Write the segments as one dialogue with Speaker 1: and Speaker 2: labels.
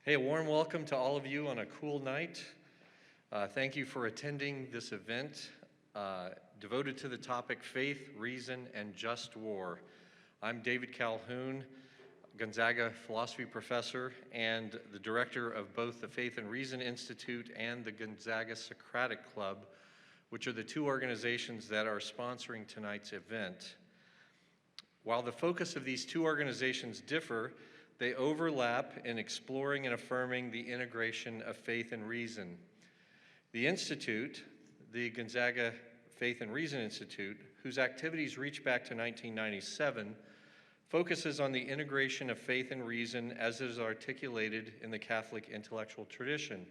Speaker 1: Hey, a warm welcome to all of you on a cool night. Thank you for attending this event devoted to the topic Faith, Reason, and Just War. I'm David Calhoun, Gonzaga philosophy professor and the director of both the Faith and Reason Institute and the Gonzaga Socratic Club, which are the two organizations that are sponsoring tonight's event. While the focus of these two organizations differ, they overlap in exploring and affirming the integration of faith and reason. The Institute, the Gonzaga Faith and Reason Institute, whose activities reach back to 1997, focuses on the integration of faith and reason as it is articulated in the Catholic intellectual tradition,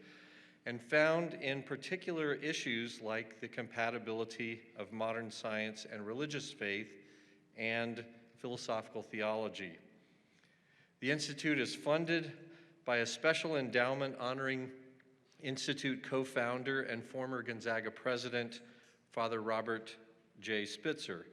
Speaker 1: and found in particular issues like the compatibility of modern science and religious faith and philosophical theology. The Institute is funded by a special endowment honoring Institute co-founder and former Gonzaga president, Father Robert J. Spitzer.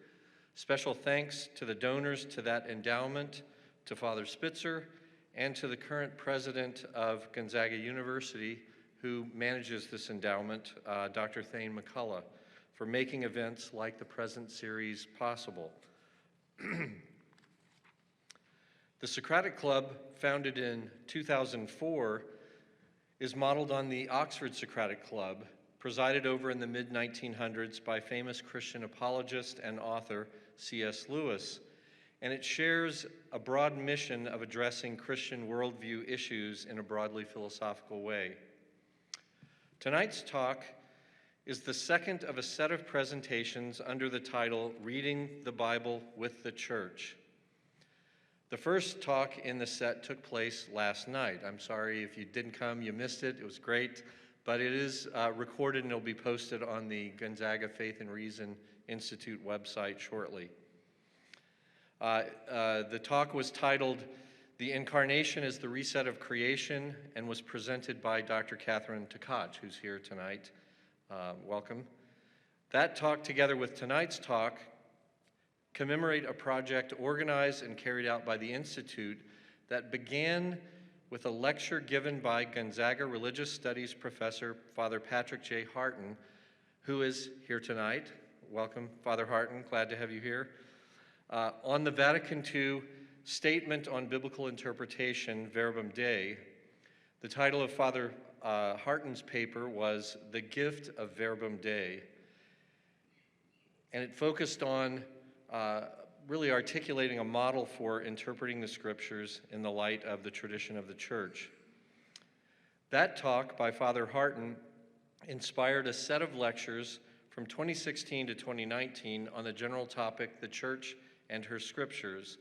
Speaker 1: Special thanks to the donors to that endowment, to Father Spitzer, and to the current president of Gonzaga University, who manages this endowment, Dr. Thane McCullough, for making events like the present series possible. The Socratic Club, founded in 2004, is modeled on the Oxford Socratic Club, presided over in the mid-1900s by famous Christian apologist and author C.S. Lewis, and it shares a broad mission of addressing Christian worldview issues in a broadly philosophical way. Tonight's talk is the second of a set of presentations under the title, Reading the Bible with the Church. The first talk in the set took place last night. I'm sorry if you didn't come, you missed it. It was great, but it is recorded and it'll be posted on the Gonzaga Faith and Reason Institute website shortly. The talk was titled, The Incarnation is the Reset of Creation, and was presented by Dr. Catherine Tkach, who's here tonight. Welcome. That talk, together with tonight's talk, commemorate a project organized and carried out by the Institute that began with a lecture given by Gonzaga Religious Studies professor, Father Patrick J. Harton, who is here tonight. Welcome, Father Harton, glad to have you here. On the Vatican II Statement on Biblical Interpretation, Verbum Dei. The title of Father Harton's paper was The Gift of Verbum Dei, and it focused on really articulating a model for interpreting the scriptures in the light of the tradition of the church. That talk by Father Harton inspired a set of lectures from 2016 to 2019 on the general topic, the Church and Her Scriptures,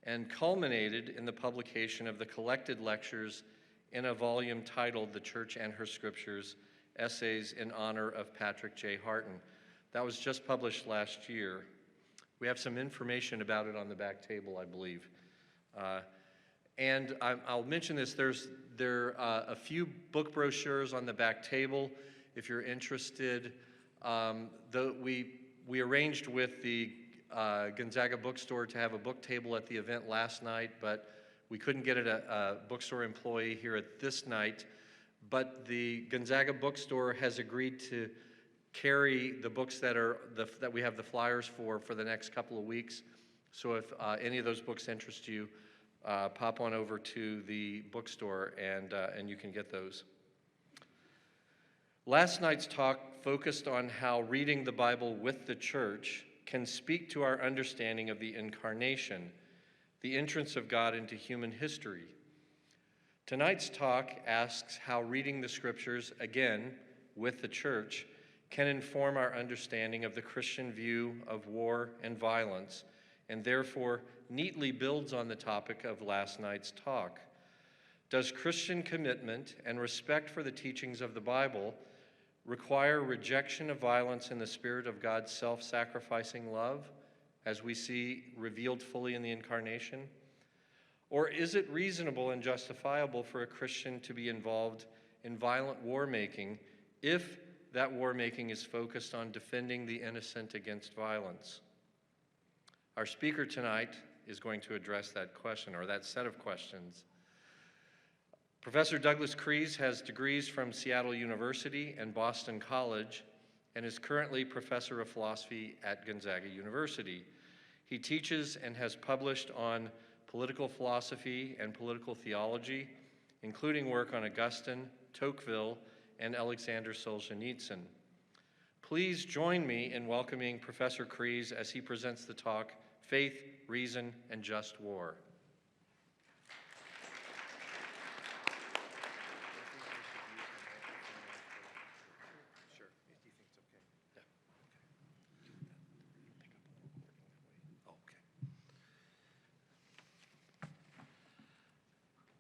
Speaker 1: and culminated in the publication of the collected lectures in a volume titled The Church and Her Scriptures, Essays in Honor of Patrick J. Harton. That was just published last year. We have some information about it on the back table, I believe. And I'll mention this, there are a few book brochures on the back table if you're interested. We arranged with the Gonzaga bookstore to have a book table at the event last night, but we couldn't get a bookstore employee here at this night. But the Gonzaga bookstore has agreed to carry the books that we have the flyers for the next couple of weeks. So if any of those books interest you, pop on over to the bookstore and you can get those. Last night's talk focused on how reading the Bible with the church can speak to our understanding of the incarnation, the entrance of God into human history. Tonight's talk asks how reading the scriptures, again, with the church, can inform our understanding of the Christian view of war and violence, and therefore neatly builds on the topic of last night's talk. Does Christian commitment and respect for the teachings of the Bible require rejection of violence in the spirit of God's self-sacrificing love, as we see revealed fully in the Incarnation? Or is it reasonable and justifiable for a Christian to be involved in violent war-making if that war-making is focused on defending the innocent against violence? Our speaker tonight is going to address that question, or that set of questions. Professor Douglas Kries has degrees from Seattle University and Boston College and is currently professor of philosophy at Gonzaga University. He teaches and has published on political philosophy and political theology, including work on Augustine, Tocqueville, and Aleksandr Solzhenitsyn. Please join me in welcoming Professor Kries as he presents the talk, Faith, Reason, and Just War.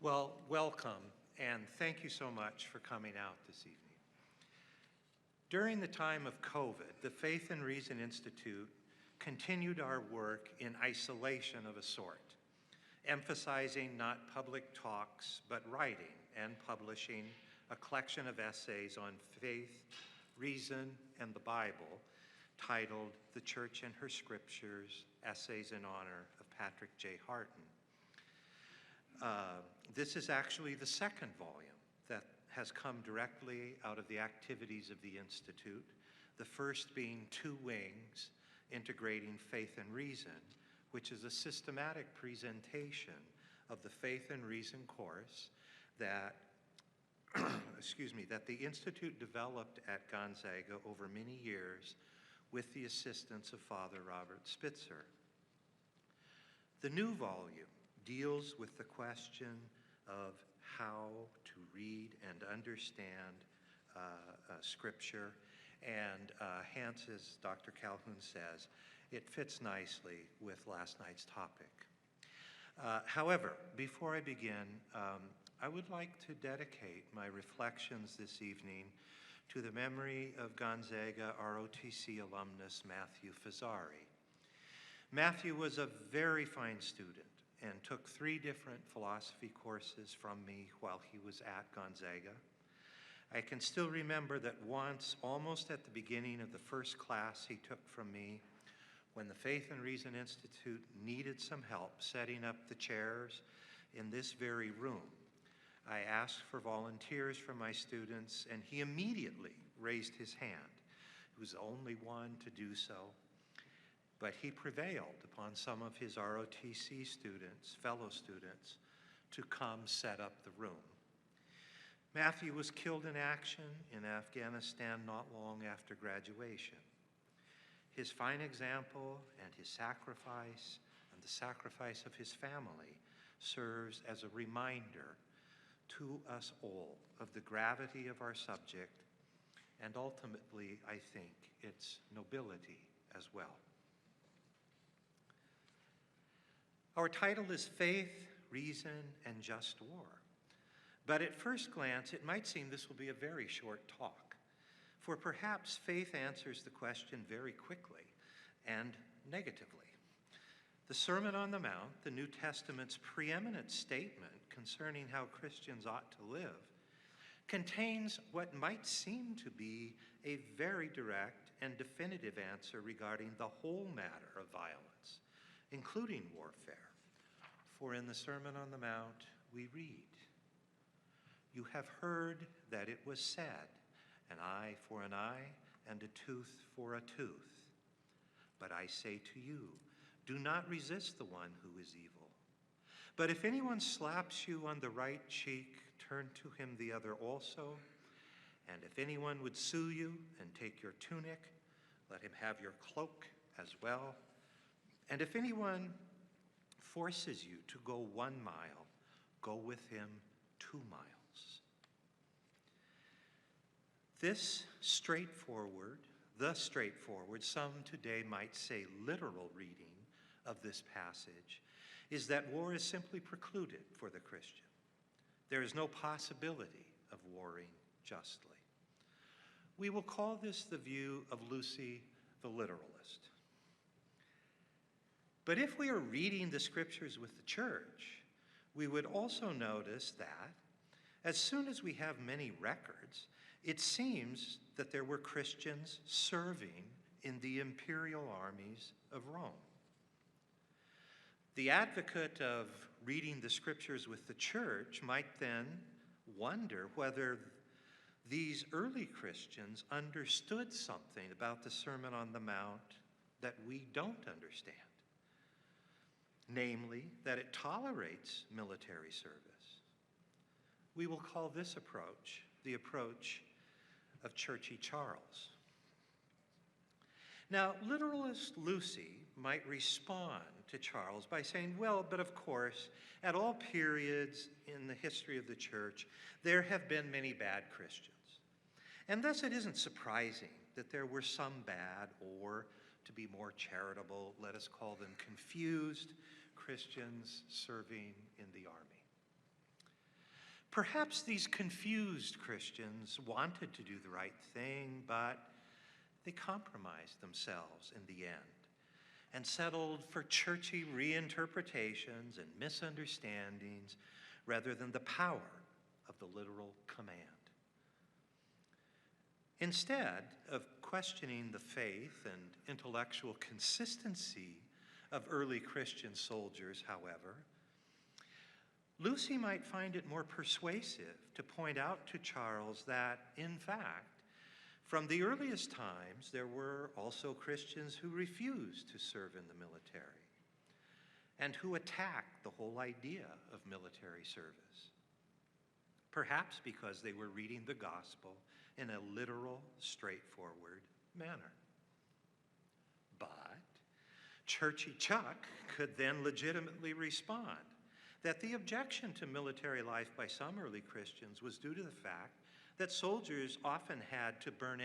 Speaker 2: Well, welcome, and thank you so much for coming out this evening. During the time of COVID, the Faith and Reason Institute continued our work in isolation of a sort, emphasizing not public talks, but writing and publishing a collection of essays on faith, reason, and the Bible, titled The Church and Her Scriptures, Essays in Honor of Patrick J. Harton. This is actually the second volume that has come directly out of the activities of the Institute, the first being Two Wings, Integrating Faith and Reason, which is a systematic presentation of the Faith and Reason course that, that the Institute developed at Gonzaga over many years with the assistance of Father Robert Spitzer. The new volume deals with the question of how to read and understand Scripture, and hence, as Dr. Calhoun says, it fits nicely with last night's topic. However, before I begin, I would like to dedicate my reflections this evening to the memory of Gonzaga ROTC alumnus Matthew Fazzari. Matthew was a very fine student and took 3 different philosophy courses from me while he was at Gonzaga. I can still remember that once, almost at the beginning of the first class he took from me, when the Faith and Reason Institute needed some help setting up the chairs in this very room, I asked for volunteers from my students, and he immediately raised his hand. He was the only one to do so. But he prevailed upon some of his ROTC students, fellow students, to come set up the room. Matthew was killed in action in Afghanistan not long after graduation. His fine example and his sacrifice, and the sacrifice of his family, serves as a reminder to us all of the gravity of our subject, and ultimately, I think, its nobility as well. Our title is Faith, Reason, and Just War. But at first glance, it might seem this will be a very short talk, for perhaps faith answers the question very quickly and negatively. The Sermon on the Mount, the New Testament's preeminent statement concerning how Christians ought to live, contains what might seem to be a very direct and definitive answer regarding the whole matter of violence, including warfare. For in the Sermon on the Mount, we read, "You have heard that it was said, an eye for an eye and a tooth for a tooth. But I say to you, do not resist the one who is evil. But if anyone slaps you on the right cheek, turn to him the other also. And if anyone would sue you and take your tunic, let him have your cloak as well. And if anyone forces you to go 1 mile, go with him 2 miles." This straightforward, some today might say literal reading of this passage is that war is simply precluded for the Christian. There is no possibility of warring justly. We will call this the view of Lucy the literalist. But if we are reading the Scriptures with the church, we would also notice that as soon as we have many records, it seems that there were Christians serving in the imperial armies of Rome. The advocate of reading the Scriptures with the church might then wonder whether these early Christians understood something about the Sermon on the Mount that we don't understand. Namely, that it tolerates military service. We will call this approach the approach of Churchy Charles. Now, literalist Lucy might respond to Charles by saying, well, but of course, at all periods in the history of the church, there have been many bad Christians. And thus it isn't surprising that there were some bad, or to be more charitable, let us call them confused Christians serving in the army. Perhaps these confused Christians wanted to do the right thing, but they compromised themselves in the end and settled for churchy reinterpretations and misunderstandings rather than the power of the literal command. Instead of questioning the faith and intellectual consistency of early Christian soldiers, however, Lucy might find it more persuasive to point out to Charles that, in fact, from the earliest times, there were also Christians who refused to serve in the military and who attacked the whole idea of military service, perhaps because they were reading the gospel in a literal, straightforward manner. But Churchy Chuck could then legitimately respond that the objection to military life by some early Christians was due to the fact that soldiers often had to burn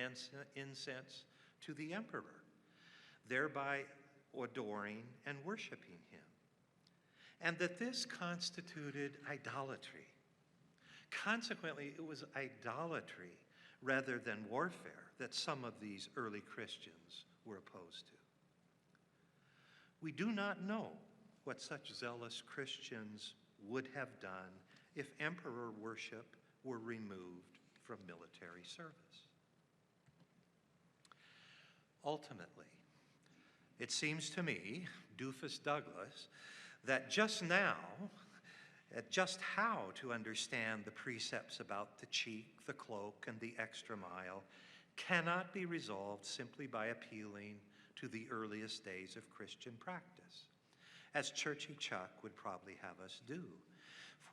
Speaker 2: incense to the emperor, thereby adoring and worshiping him, and that this constituted idolatry. Consequently, it was idolatry rather than warfare that some of these early Christians were opposed to. We do not know what such zealous Christians would have done if emperor worship were removed from military service. Ultimately, it seems to me, Doofus Douglas, that just how to understand the precepts about the cheek, the cloak, and the extra mile cannot be resolved simply by appealing to the earliest days of Christian practice, as Churchy Chuck would probably have us do,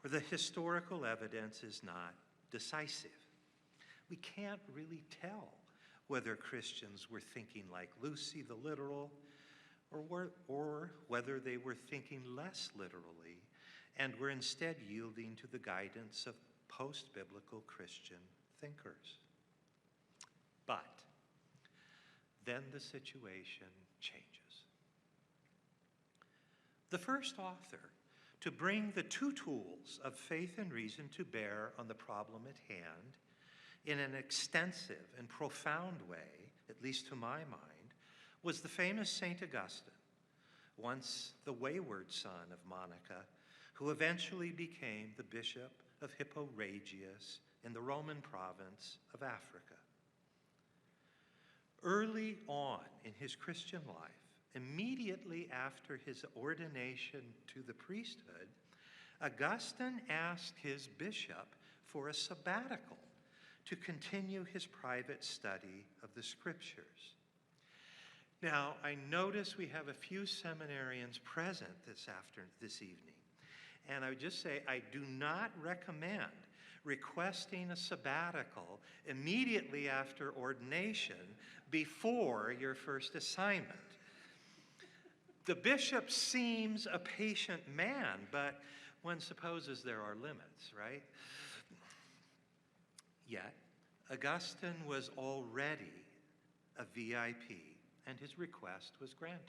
Speaker 2: for the historical evidence is not decisive. We can't really tell whether Christians were thinking like Lucy the literal, or whether they were thinking less literally and were instead yielding to the guidance of post-biblical Christian thinkers. But then the situation changes. The first author to bring the two tools of faith and reason to bear on the problem at hand in an extensive and profound way, at least to my mind, was the famous St. Augustine, once the wayward son of Monica, who eventually became the bishop of Hippo Regius in the Roman province of Africa. Early on in his Christian life, immediately after his ordination to the priesthood, Augustine asked his bishop for a sabbatical to continue his private study of the scriptures. Now, I notice we have a few seminarians present this evening, and I would just say I do not recommend requesting a sabbatical immediately after ordination before your first assignment. The bishop seems a patient man, but one supposes there are limits, right? Yet, Augustine was already a VIP, and his request was granted.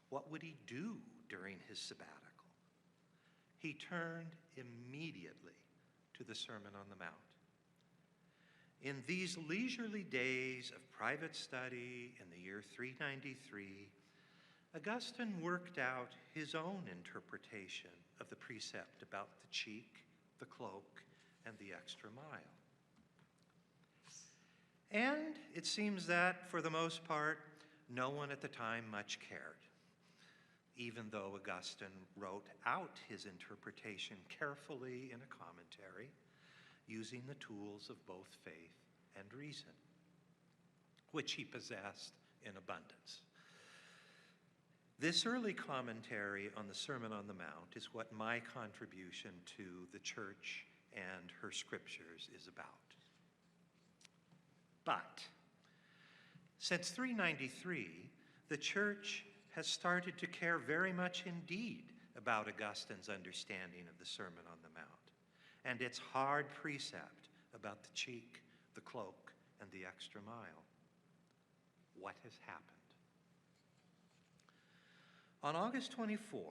Speaker 2: What would he do during his sabbatical? He turned immediately to the Sermon on the Mount. In these leisurely days of private study in the year 393, Augustine worked out his own interpretation of the precept about the cheek, the cloak, and the extra mile. And it seems that, for the most part, no one at the time much cared. even though Augustine wrote out his interpretation carefully in a commentary, using the tools of both faith and reason, which he possessed in abundance. This early commentary on the Sermon on the Mount is what my contribution to the church and her scriptures is about. But since 393, the church has started to care very much indeed about Augustine's understanding of the Sermon on the Mount and its hard precept about the cheek, the cloak, and the extra mile. What has happened? On August 24,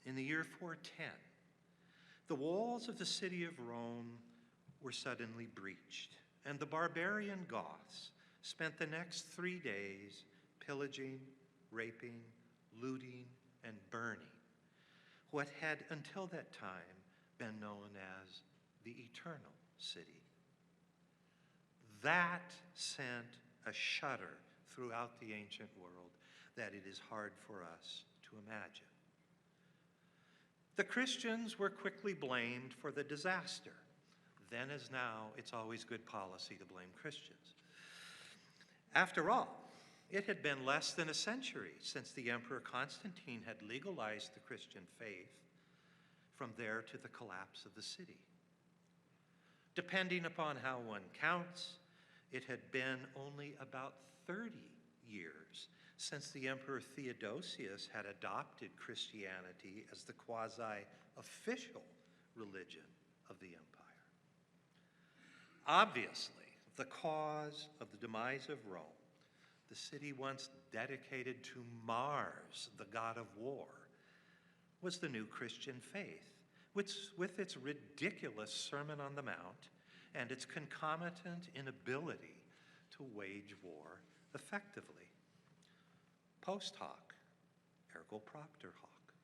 Speaker 2: in the year 410, the walls of the city of Rome were suddenly breached, and the barbarian Goths spent the next 3 days pillaging, raping, looting, and burning what had until that time been known as the Eternal City. That sent a shudder throughout the ancient world that it is hard for us to imagine. The Christians were quickly blamed for the disaster. Then as now, it's always good policy to blame Christians. After all, it had been less than a century since the Emperor Constantine had legalized the Christian faith, from there to the collapse of the city. Depending upon how one counts, it had been only about 30 years since the Emperor Theodosius had adopted Christianity as the quasi-official religion of the empire. Obviously, the cause of the demise of Rome, the city once dedicated to Mars, the god of war, was the new Christian faith, which, with its ridiculous Sermon on the Mount and its concomitant inability to wage war effectively. Post hoc, ergo propter hoc.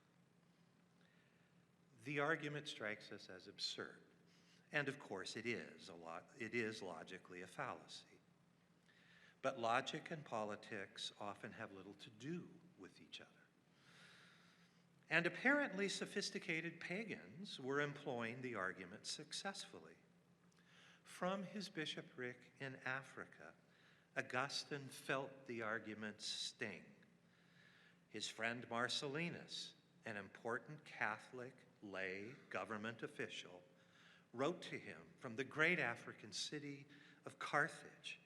Speaker 2: The argument strikes us as absurd, and of course it is logically a fallacy. But logic and politics often have little to do with each other. And apparently sophisticated pagans were employing the argument successfully. From his bishopric in Africa, Augustine felt the argument's sting. His friend Marcellinus, an important Catholic lay government official, wrote to him from the great African city of Carthage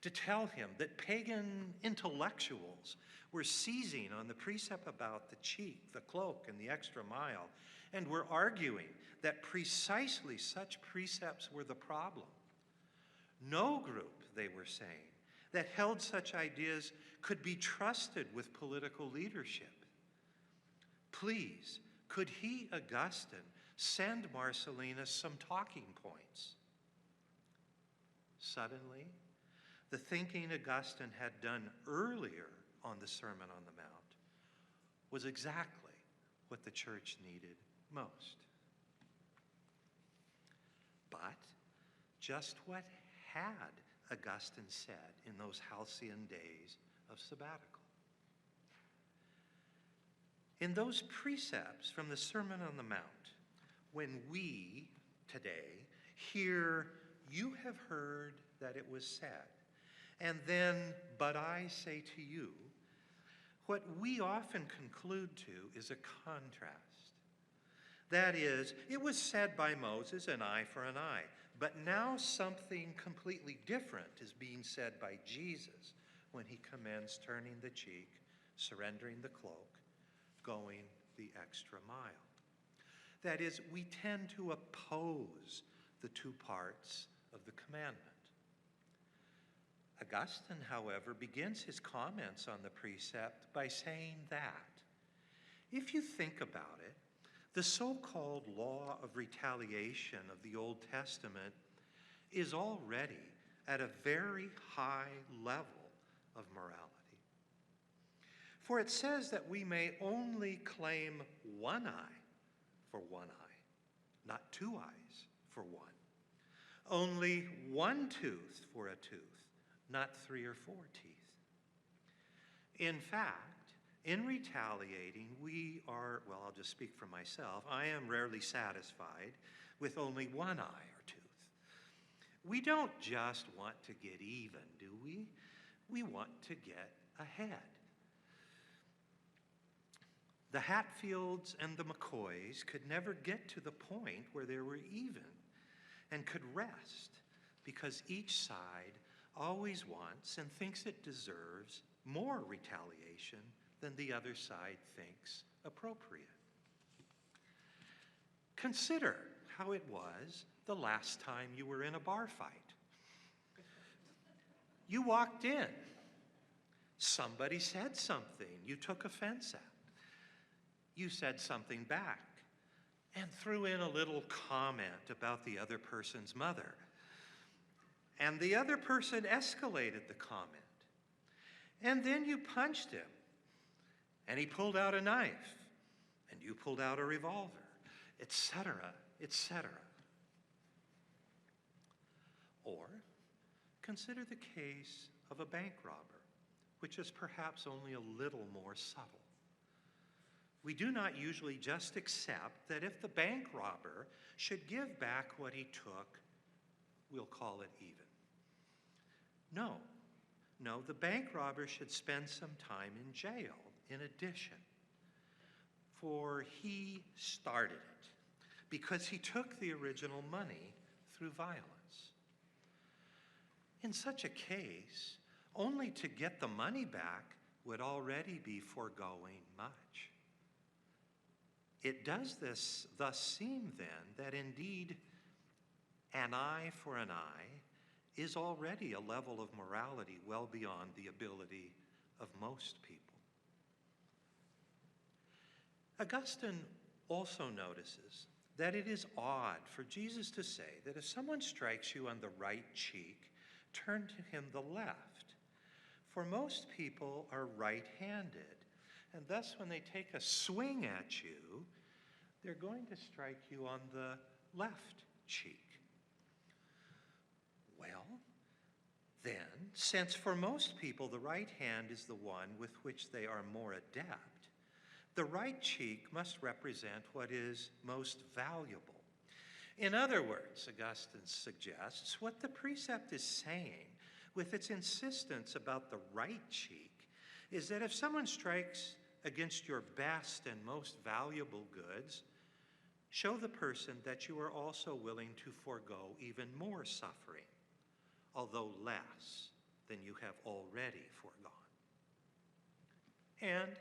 Speaker 2: to tell him that pagan intellectuals were seizing on the precept about the cheek, the cloak, and the extra mile, and were arguing that precisely such precepts were the problem. No group, they were saying, that held such ideas could be trusted with political leadership. Please, could he, Augustine, send Marcellinus some talking points? Suddenly, the thinking Augustine had done earlier on the Sermon on the Mount was exactly what the church needed most. But just what had Augustine said in those halcyon days of sabbatical? In those precepts from the Sermon on the Mount, when we today hear, "You have heard that it was said," and then, "But I say to you," what we often conclude to is a contrast. That is, it was said by Moses, an eye for an eye, but now something completely different is being said by Jesus when he commends turning the cheek, surrendering the cloak, going the extra mile. That is, we tend to oppose the two parts of the commandment. Augustine, however, begins his comments on the precept by saying that, if you think about it, the so-called law of retaliation of the Old Testament is already at a very high level of morality. For it says that we may only claim one eye for one eye, not two eyes for one. Only one tooth for a tooth, not 3 or 4 teeth. In fact, In retaliating, we are, well, I'll just speak for myself, I am rarely satisfied with only one eye or tooth. We don't just want to get even, do we? We want to get ahead. The Hatfields and the McCoys could never get to the point where they were even and could rest, because each side always wants and thinks it deserves more retaliation than the other side thinks appropriate. Consider how it was the last time you were in a bar fight. You walked in. Somebody said something you took offense at. You said something back and threw in a little comment about the other person's mother. And the other person escalated the comment. And then you punched him. And he pulled out a knife. And you pulled out a revolver, etc., etc. Or consider the case of a bank robber, which is perhaps only a little more subtle. We do not usually just accept that if the bank robber should give back what he took, we'll call it even. No, the bank robber should spend some time in jail in addition, for he started it because he took the original money through violence. In such a case, only to get the money back would already be foregoing much. It does this thus seem then that indeed an eye for an eye is already a level of morality well beyond the ability of most people. Augustine also notices that it is odd for Jesus to say that if someone strikes you on the right cheek, turn to him the left. For most people are right-handed, and thus when they take a swing at you, they're going to strike you on the left cheek. Well, then, since for most people the right hand is the one with which they are more adept, the right cheek must represent what is most valuable. In other words, Augustine suggests, what the precept is saying with its insistence about the right cheek is that if someone strikes against your best and most valuable goods, show the person that you are also willing to forego even more suffering, although less than you have already foregone. And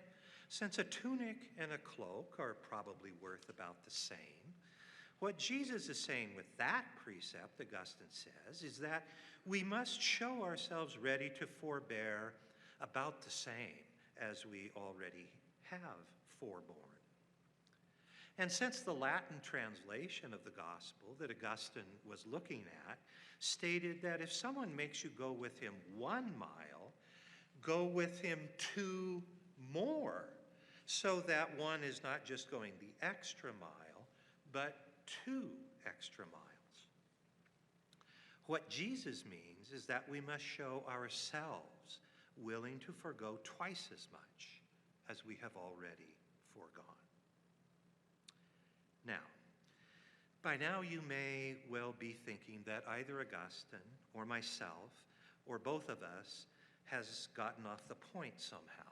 Speaker 2: since a tunic and a cloak are probably worth about the same, what Jesus is saying with that precept, Augustine says, is that we must show ourselves ready to forbear about the same as we already have forborne. And since the Latin translation of the gospel that Augustine was looking at stated that if someone makes you go with him 1 mile, go with him 2 more, so that one is not just going the extra mile, but 2 extra miles. What Jesus means is that we must show ourselves willing to forego twice as much as we have already foregone. Now, by now you may well be thinking that either Augustine or myself or both of us has gotten off the point somehow.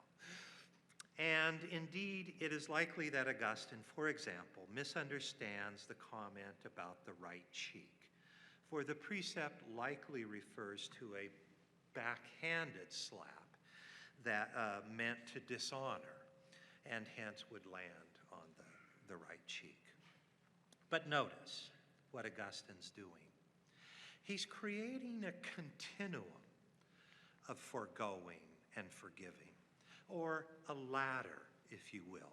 Speaker 2: And indeed, it is likely that Augustine, for example, misunderstands the comment about the right cheek, for the precept likely refers to a backhanded slap that meant to dishonor and hence would land on the right cheek. But notice what Augustine's doing. He's creating a continuum of foregoing and forgiving, or a ladder, if you will.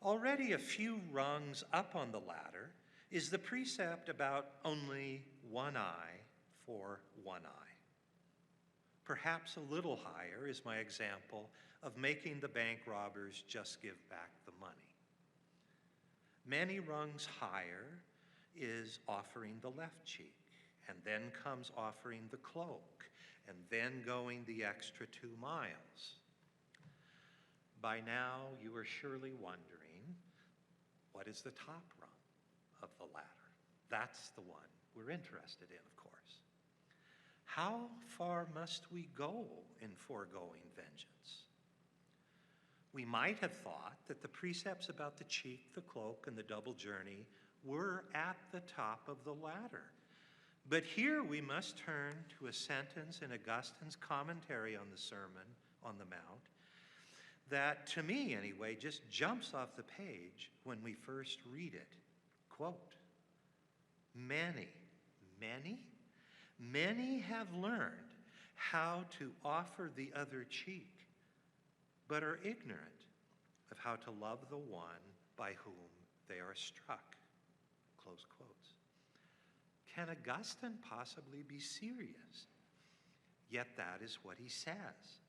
Speaker 2: Already a few rungs up on the ladder is the precept about only 1 eye for 1 eye. Perhaps a little higher is my example of making the bank robbers just give back the money. Many rungs higher is offering the left cheek, and then comes offering the cloak, and then going the extra 2 miles. By now, you are surely wondering, what is the top rung of the ladder? That's the one we're interested in, of course. How far must we go in foregoing vengeance? We might have thought that the precepts about the cheek, the cloak, and the double journey were at the top of the ladder. But here we must turn to a sentence in Augustine's commentary on the Sermon on the Mount that, to me anyway, just jumps off the page when we first read it. Quote, many have learned how to offer the other cheek, but are ignorant of how to love the one by whom they are struck. Close quotes. Can Augustine possibly be serious? Yet that is what he says.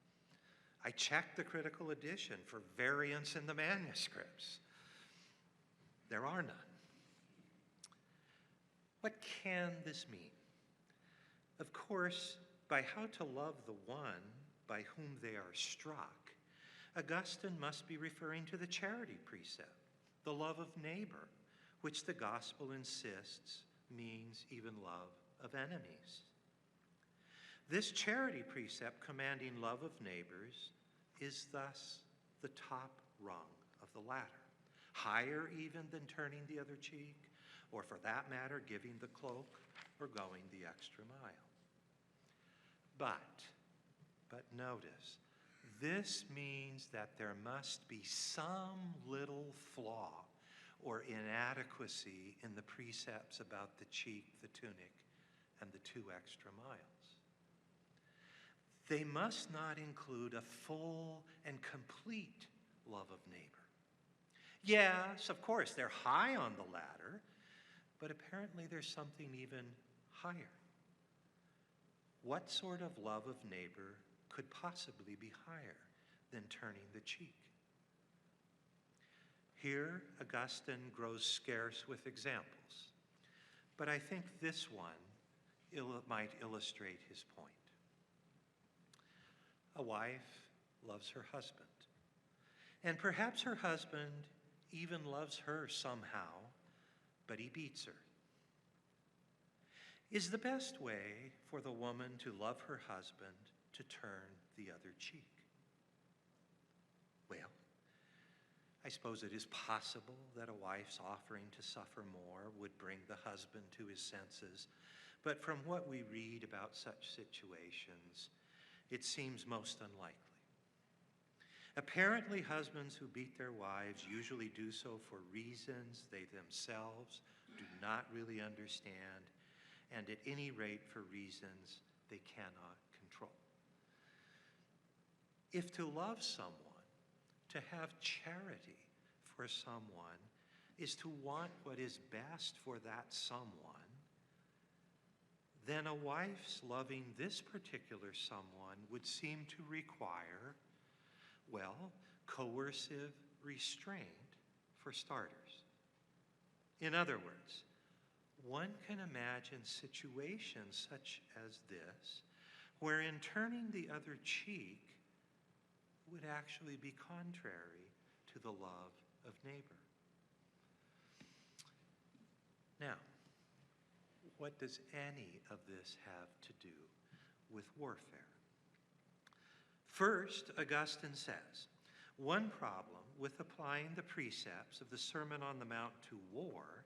Speaker 2: I checked the critical edition for variants in the manuscripts. There are none. What can this mean? Of course, by how to love the one by whom they are struck, Augustine must be referring to the charity precept, the love of neighbor, which the gospel insists means even love of enemies. This charity precept commanding love of neighbors is thus the top rung of the ladder, higher even than turning the other cheek, or for that matter, giving the cloak or going the extra mile. But notice, this means that there must be some little flaw or inadequacy in the precepts about the cheek, the tunic, and the 2 extra miles. They must not include a full and complete love of neighbor. Yes, of course, they're high on the ladder, but apparently there's something even higher. What sort of love of neighbor could possibly be higher than turning the cheek? Here, Augustine grows scarce with examples, but I think this one might illustrate his point. A wife loves her husband, and perhaps her husband even loves her somehow, but he beats her. Is the best way for the woman to love her husband to turn the other cheek? Well, I suppose it is possible that a wife's offering to suffer more would bring the husband to his senses, but from what we read about such situations, it seems most unlikely. Apparently, husbands who beat their wives usually do so for reasons they themselves do not really understand, and at any rate for reasons they cannot control. If to love someone, to have charity for someone, is to want what is best for that someone, then a wife's loving this particular someone would seem to require, well, coercive restraint for starters. In other words, one can imagine situations such as this, where in turning the other cheek would actually be contrary to the love of neighbor. Now, what does any of this have to do with warfare? First, Augustine says, one problem with applying the precepts of the Sermon on the Mount to war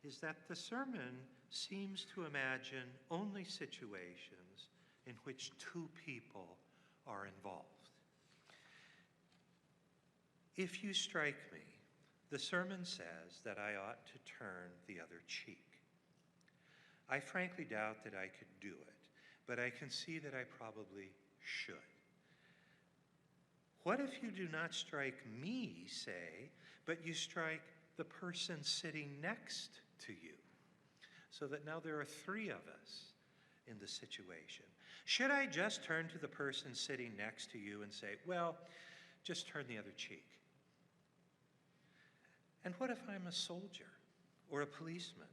Speaker 2: is that the sermon seems to imagine only situations in which 2 people are involved. If you strike me, the sermon says that I ought to turn the other cheek. I frankly doubt that I could do it, but I can see that I probably should. What if you do not strike me, say, but you strike the person sitting next to you, so that now there are 3 of us in the situation? Should I just turn to the person sitting next to you and say, well, just turn the other cheek? And what if I'm a soldier or a policeman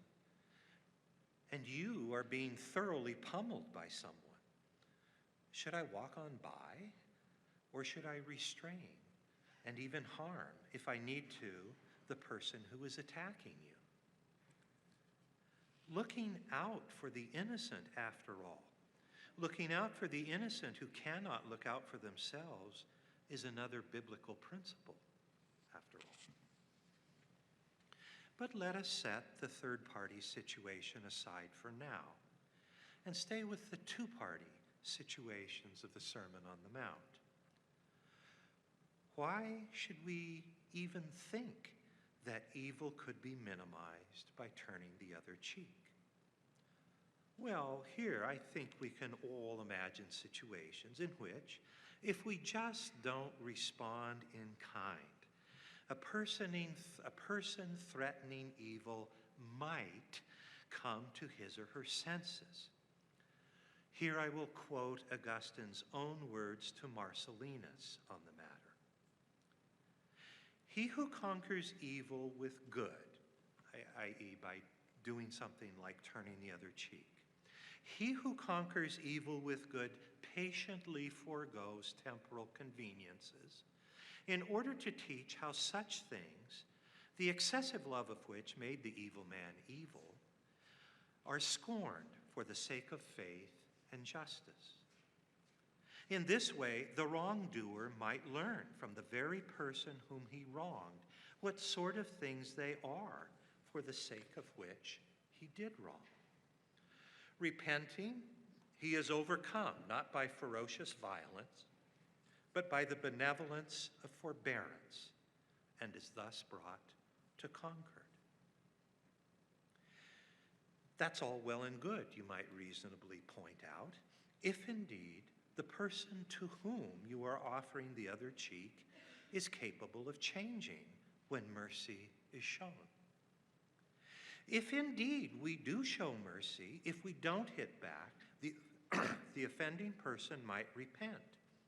Speaker 2: and you are being thoroughly pummeled by someone? Should I walk on by, or should I restrain and even harm, if I need to, the person who is attacking you. Looking out for the innocent, after all, looking out for the innocent who cannot look out for themselves, is another biblical principle, after all. But let us set the third-party situation aside for now and stay with the two-party situations of the Sermon on the Mount. Why should we even think that evil could be minimized by turning the other cheek? Well, here I think we can all imagine situations in which, if we just don't respond in kind, a person threatening evil might come to his or her senses. Here I will quote Augustine's own words to Marcellinus on the matter. He who conquers evil with good, i.e. by doing something like turning the other cheek, he who conquers evil with good patiently forgoes temporal conveniences in order to teach how such things, the excessive love of which made the evil man evil, are scorned for the sake of faith and justice. In this way, the wrongdoer might learn from the very person whom he wronged what sort of things they are for the sake of which he did wrong. Repenting, he is overcome not by ferocious violence, but by the benevolence of forbearance, and is thus brought to concord. That's all well and good, you might reasonably point out, if indeed the person to whom you are offering the other cheek is capable of changing when mercy is shown. If indeed we do show mercy, if we don't hit back, the offending person might repent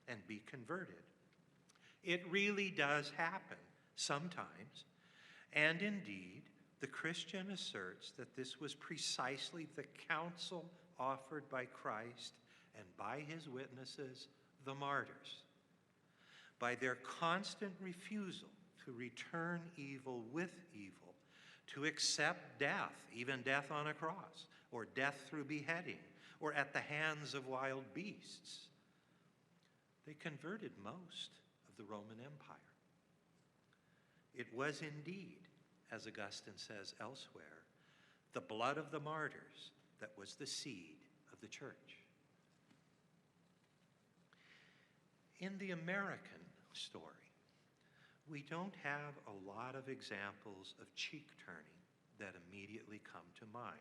Speaker 2: and be converted. It really does happen sometimes, and indeed, the Christian asserts that this was precisely the counsel offered by Christ and by his witnesses, the martyrs. By their constant refusal to return evil with evil, to accept death, even death on a cross, or death through beheading, or at the hands of wild beasts, they converted most of the Roman Empire. It was indeed, as Augustine says elsewhere, the blood of the martyrs that was the seed of the church. In the American story, we don't have a lot of examples of cheek turning that immediately come to mind.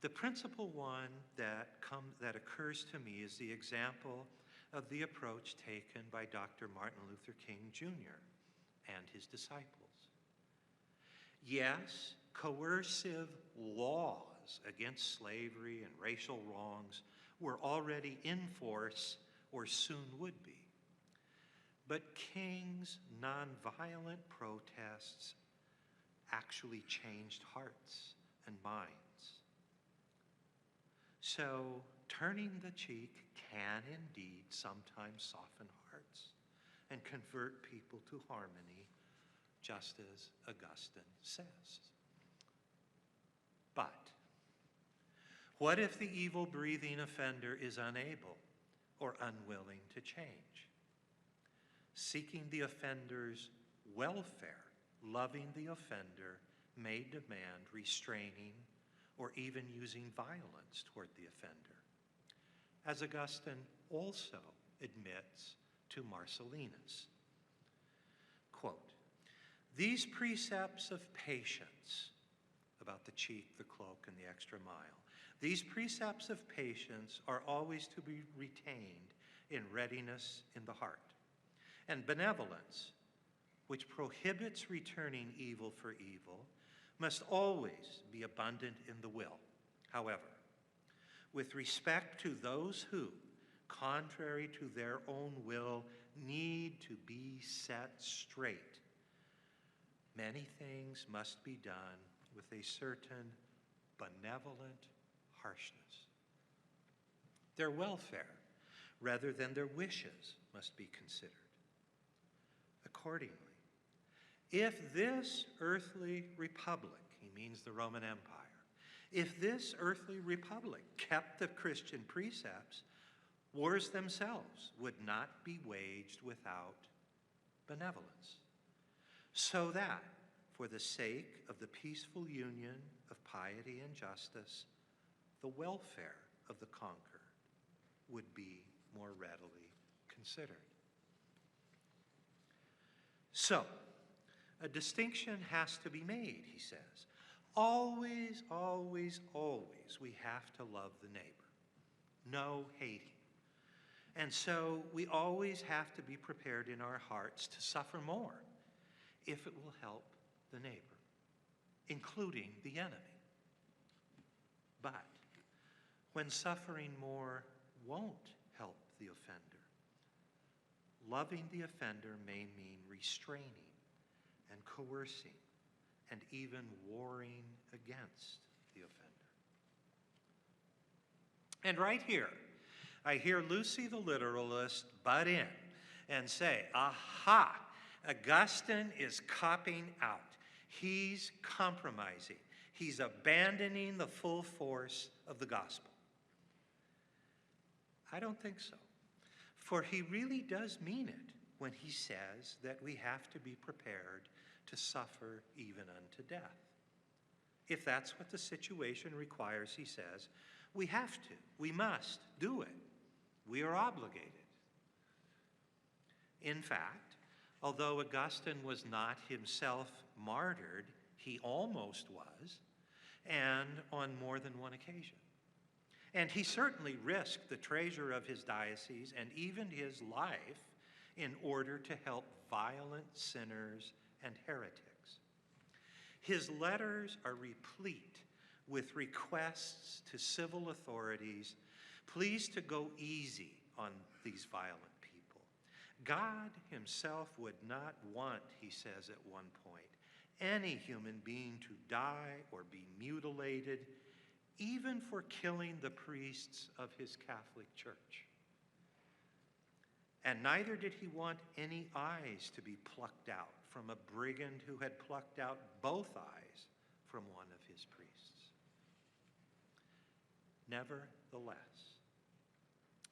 Speaker 2: The principal one that occurs to me is the example of the approach taken by Dr. Martin Luther King Jr. and his disciples. Yes, coercive laws against slavery and racial wrongs were already in force or soon would be. But King's nonviolent protests actually changed hearts and minds. So turning the cheek can indeed sometimes soften hearts and convert people to harmony, just as Augustine says. But what if the evil-breathing offender is unable or unwilling to change? Seeking the offender's welfare, loving the offender may demand restraining or even using violence toward the offender, as Augustine also admits to Marcellinus. Quote, "These precepts of patience," about the cheek, the cloak, and the extra mile, "these precepts of patience are always to be retained in readiness in the heart. And benevolence, which prohibits returning evil for evil, must always be abundant in the will. However, with respect to those who, contrary to their own will, need to be set straight, many things must be done with a certain benevolent harshness. Their welfare, rather than their wishes, must be considered. accordingly. If this earthly republic, he means the Roman Empire, if this earthly republic kept the Christian precepts, wars themselves would not be waged without benevolence. So that, for the sake of the peaceful union of piety and justice, the welfare of the conquered would be more readily considered. So, a distinction has to be made, he says. Always, always, always, we have to love the neighbor. No hating. And so we always have to be prepared in our hearts to suffer more if it will help the neighbor, including the enemy. But when suffering more won't help the offender, loving the offender may mean restraining and coercing and even warring against the offender. And right here, I hear Lucy the literalist butt in and say, aha, Augustine is copping out. He's compromising. He's abandoning the full force of the gospel. I don't think so. For he really does mean it when he says that we have to be prepared to suffer even unto death. If that's what the situation requires, he says, we have to, we must do it. We are obligated. In fact, although Augustine was not himself martyred, he almost was, and on more than one occasion. And he certainly risked the treasure of his diocese and even his life in order to help violent sinners and heretics. His letters are replete with requests to civil authorities, please to go easy on these violent people. God himself would not want, he says at one point, any human being to die or be mutilated, even for killing the priests of his Catholic Church. And neither did he want any eyes to be plucked out from a brigand who had plucked out both eyes from one of his priests. Nevertheless,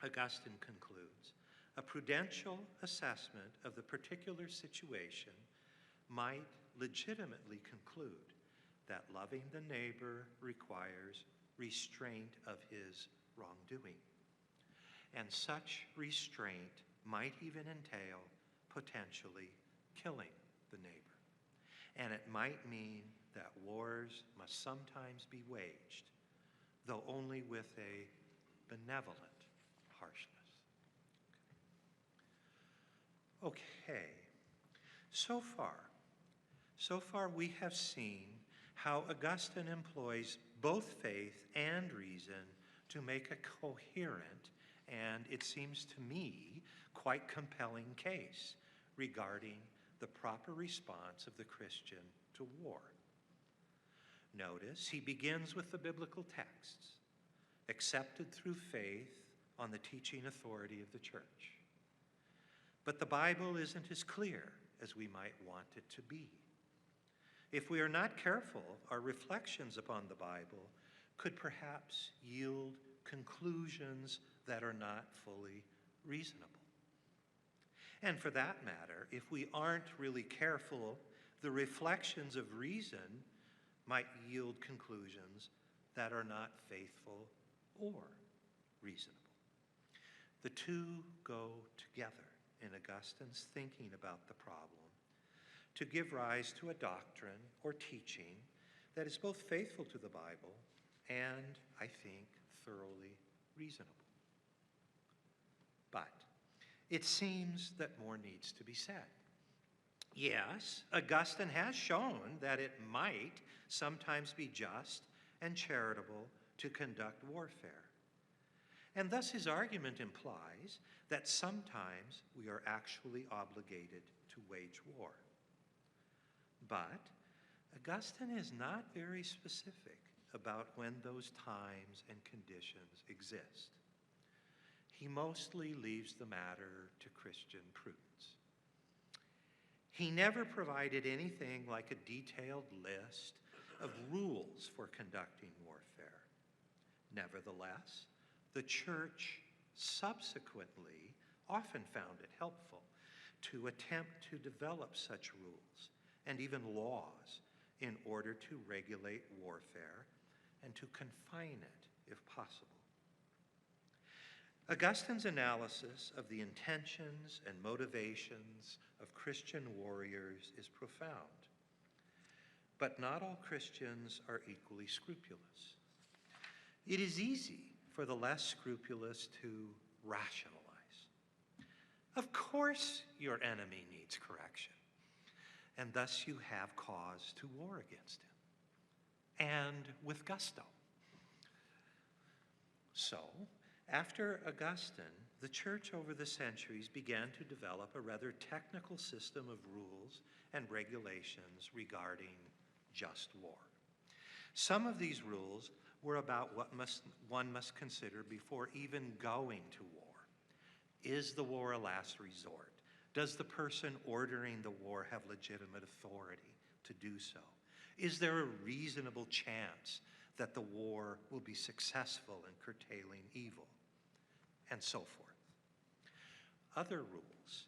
Speaker 2: Augustine concludes, a prudential assessment of the particular situation might legitimately conclude that loving the neighbor requires restraint of his wrongdoing. And such restraint might even entail potentially killing the neighbor. And it might mean that wars must sometimes be waged, though only with a benevolent harshness. Okay, so far we have seen how Augustine employs both faith and reason to make a coherent and, it seems to me, quite compelling case regarding the proper response of the Christian to war. Notice he begins with the biblical texts, accepted through faith on the teaching authority of the church. But the Bible isn't as clear as we might want it to be. If we are not careful, our reflections upon the Bible could perhaps yield conclusions that are not fully reasonable. And for that matter, if we aren't really careful, the reflections of reason might yield conclusions that are not faithful or reasonable. The two go together in Augustine's thinking about the problem to give rise to a doctrine or teaching that is both faithful to the Bible and, I think, thoroughly reasonable. But it seems that more needs to be said. Yes, Augustine has shown that it might sometimes be just and charitable to conduct warfare. And thus his argument implies that sometimes we are actually obligated to wage war. But Augustine is not very specific about when those times and conditions exist. He mostly leaves the matter to Christian prudence. He never provided anything like a detailed list of rules for conducting warfare. Nevertheless, the church subsequently often found it helpful to attempt to develop such rules and even laws in order to regulate warfare and to confine it if possible. Augustine's analysis of the intentions and motivations of Christian warriors is profound. But not all Christians are equally scrupulous. It is easy for the less scrupulous to rationalize. Of course your enemy needs correction, and thus you have cause to war against him, and with gusto. So, after Augustine, the church over the centuries began to develop a rather technical system of rules and regulations regarding just war. Some of these rules were about what one must consider before even going to war. Is the war a last resort? Does the person ordering the war have legitimate authority to do so? Is there a reasonable chance that the war will be successful in curtailing evil? And so forth. Other rules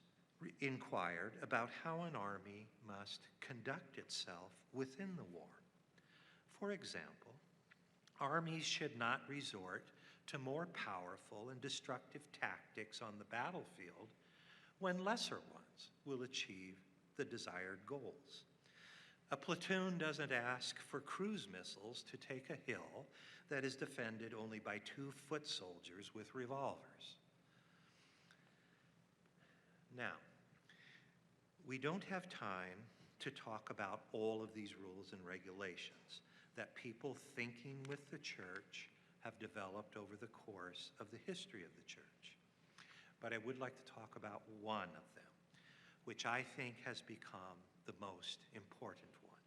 Speaker 2: inquired about how an army must conduct itself within the war. For example, armies should not resort to more powerful and destructive tactics on the battlefield when lesser ones will achieve the desired goals. A platoon doesn't ask for cruise missiles to take a hill that is defended only by 2 foot soldiers with revolvers. Now, we don't have time to talk about all of these rules and regulations that people thinking with the church have developed over the course of the history of the church. But I would like to talk about one of them, which I think has become the most important one.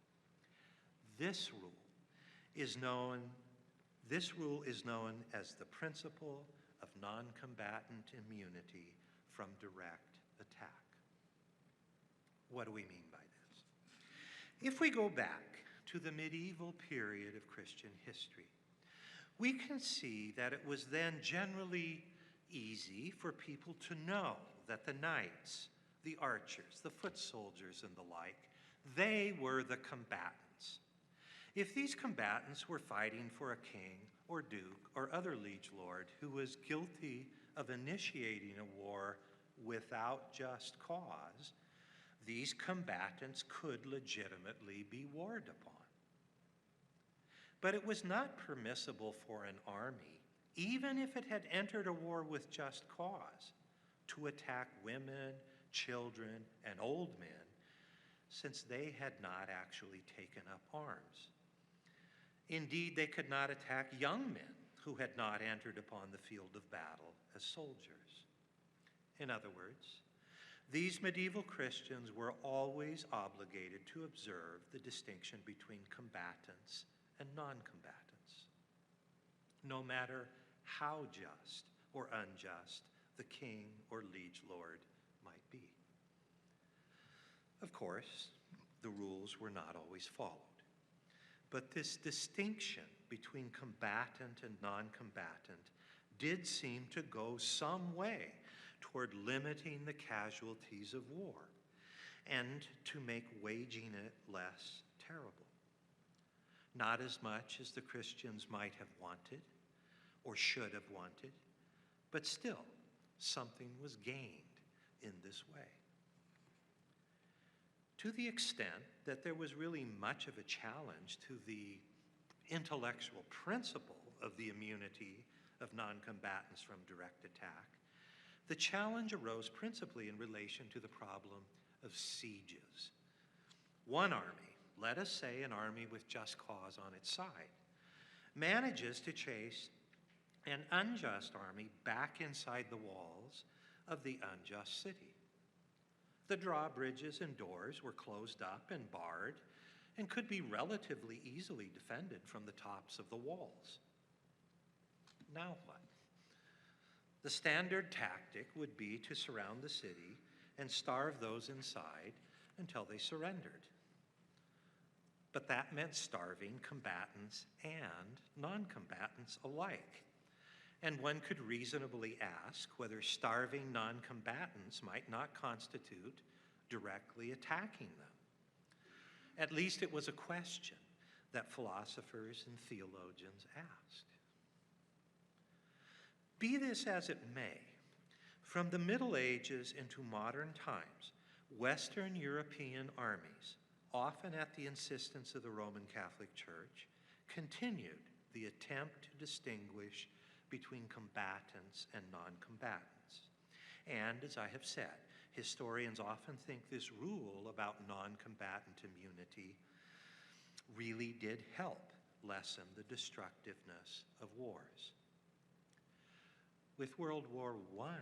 Speaker 2: This rule is known as the principle of non-combatant immunity from direct attack. What do we mean by this? If we go back to the medieval period of Christian history, we can see that it was then generally easy for people to know that the knights, the archers, the foot soldiers, and the like, they were the combatants. If these combatants were fighting for a king or duke or other liege lord who was guilty of initiating a war without just cause, these combatants could legitimately be warred upon. But it was not permissible for an army, even if it had entered a war with just cause, to attack women, children, and old men, since they had not actually taken up arms. Indeed, they could not attack young men who had not entered upon the field of battle as soldiers. In other words, these medieval Christians were always obligated to observe the distinction between combatants and non-combatants, no matter how just or unjust the king or liege lord might be. Of course, the rules were not always followed, but this distinction between combatant and non-combatant did seem to go some way toward limiting the casualties of war and to make waging it less terrible. Not as much as the Christians might have wanted or should have wanted, but still something was gained in this way. To the extent that there was really much of a challenge to the intellectual principle of the immunity of non-combatants from direct attack, the challenge arose principally in relation to the problem of sieges. One army, let us say an army with just cause on its side, manages to chase an unjust army back inside the walls of the unjust city. The drawbridges and doors were closed up and barred and could be relatively easily defended from the tops of the walls. Now what? The standard tactic would be to surround the city and starve those inside until they surrendered. But that meant starving combatants and non-combatants alike. And one could reasonably ask whether starving non-combatants might not constitute directly attacking them. At least it was a question that philosophers and theologians asked. Be this as it may, from the Middle Ages into modern times, Western European armies, often at the insistence of the Roman Catholic Church, continued the attempt to distinguish between combatants and non-combatants. And as I have said, historians often think this rule about non-combatant immunity really did help lessen the destructiveness of wars. With World War I,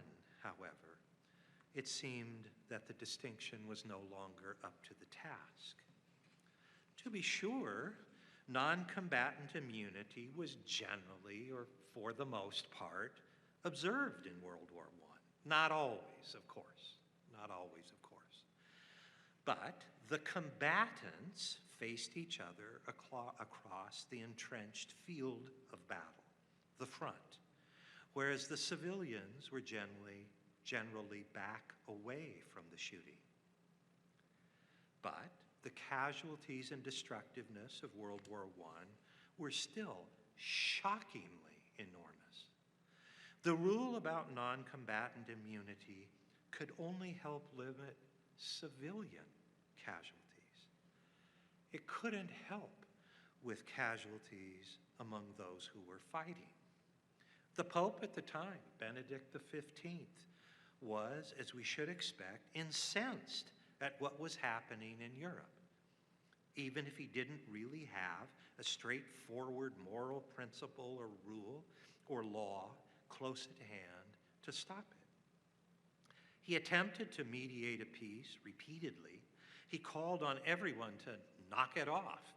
Speaker 2: however, it seemed that the distinction was no longer up to the task. To be sure, non-combatant immunity was generally, or for the most part, observed in World War I. Not always, of course. Not always, of course. But the combatants faced each other across the entrenched field of battle, the front, whereas the civilians were generally back away from the shooting. But the casualties and destructiveness of World War I were still shockingly enormous. The rule about non-combatant immunity could only help limit civilian casualties. It couldn't help with casualties among those who were fighting. The Pope at the time, Benedict XV, was, as we should expect, incensed at what was happening in Europe, even if he didn't really have a straightforward moral principle or rule or law close at hand to stop it. He attempted to mediate a peace repeatedly. He called on everyone to knock it off,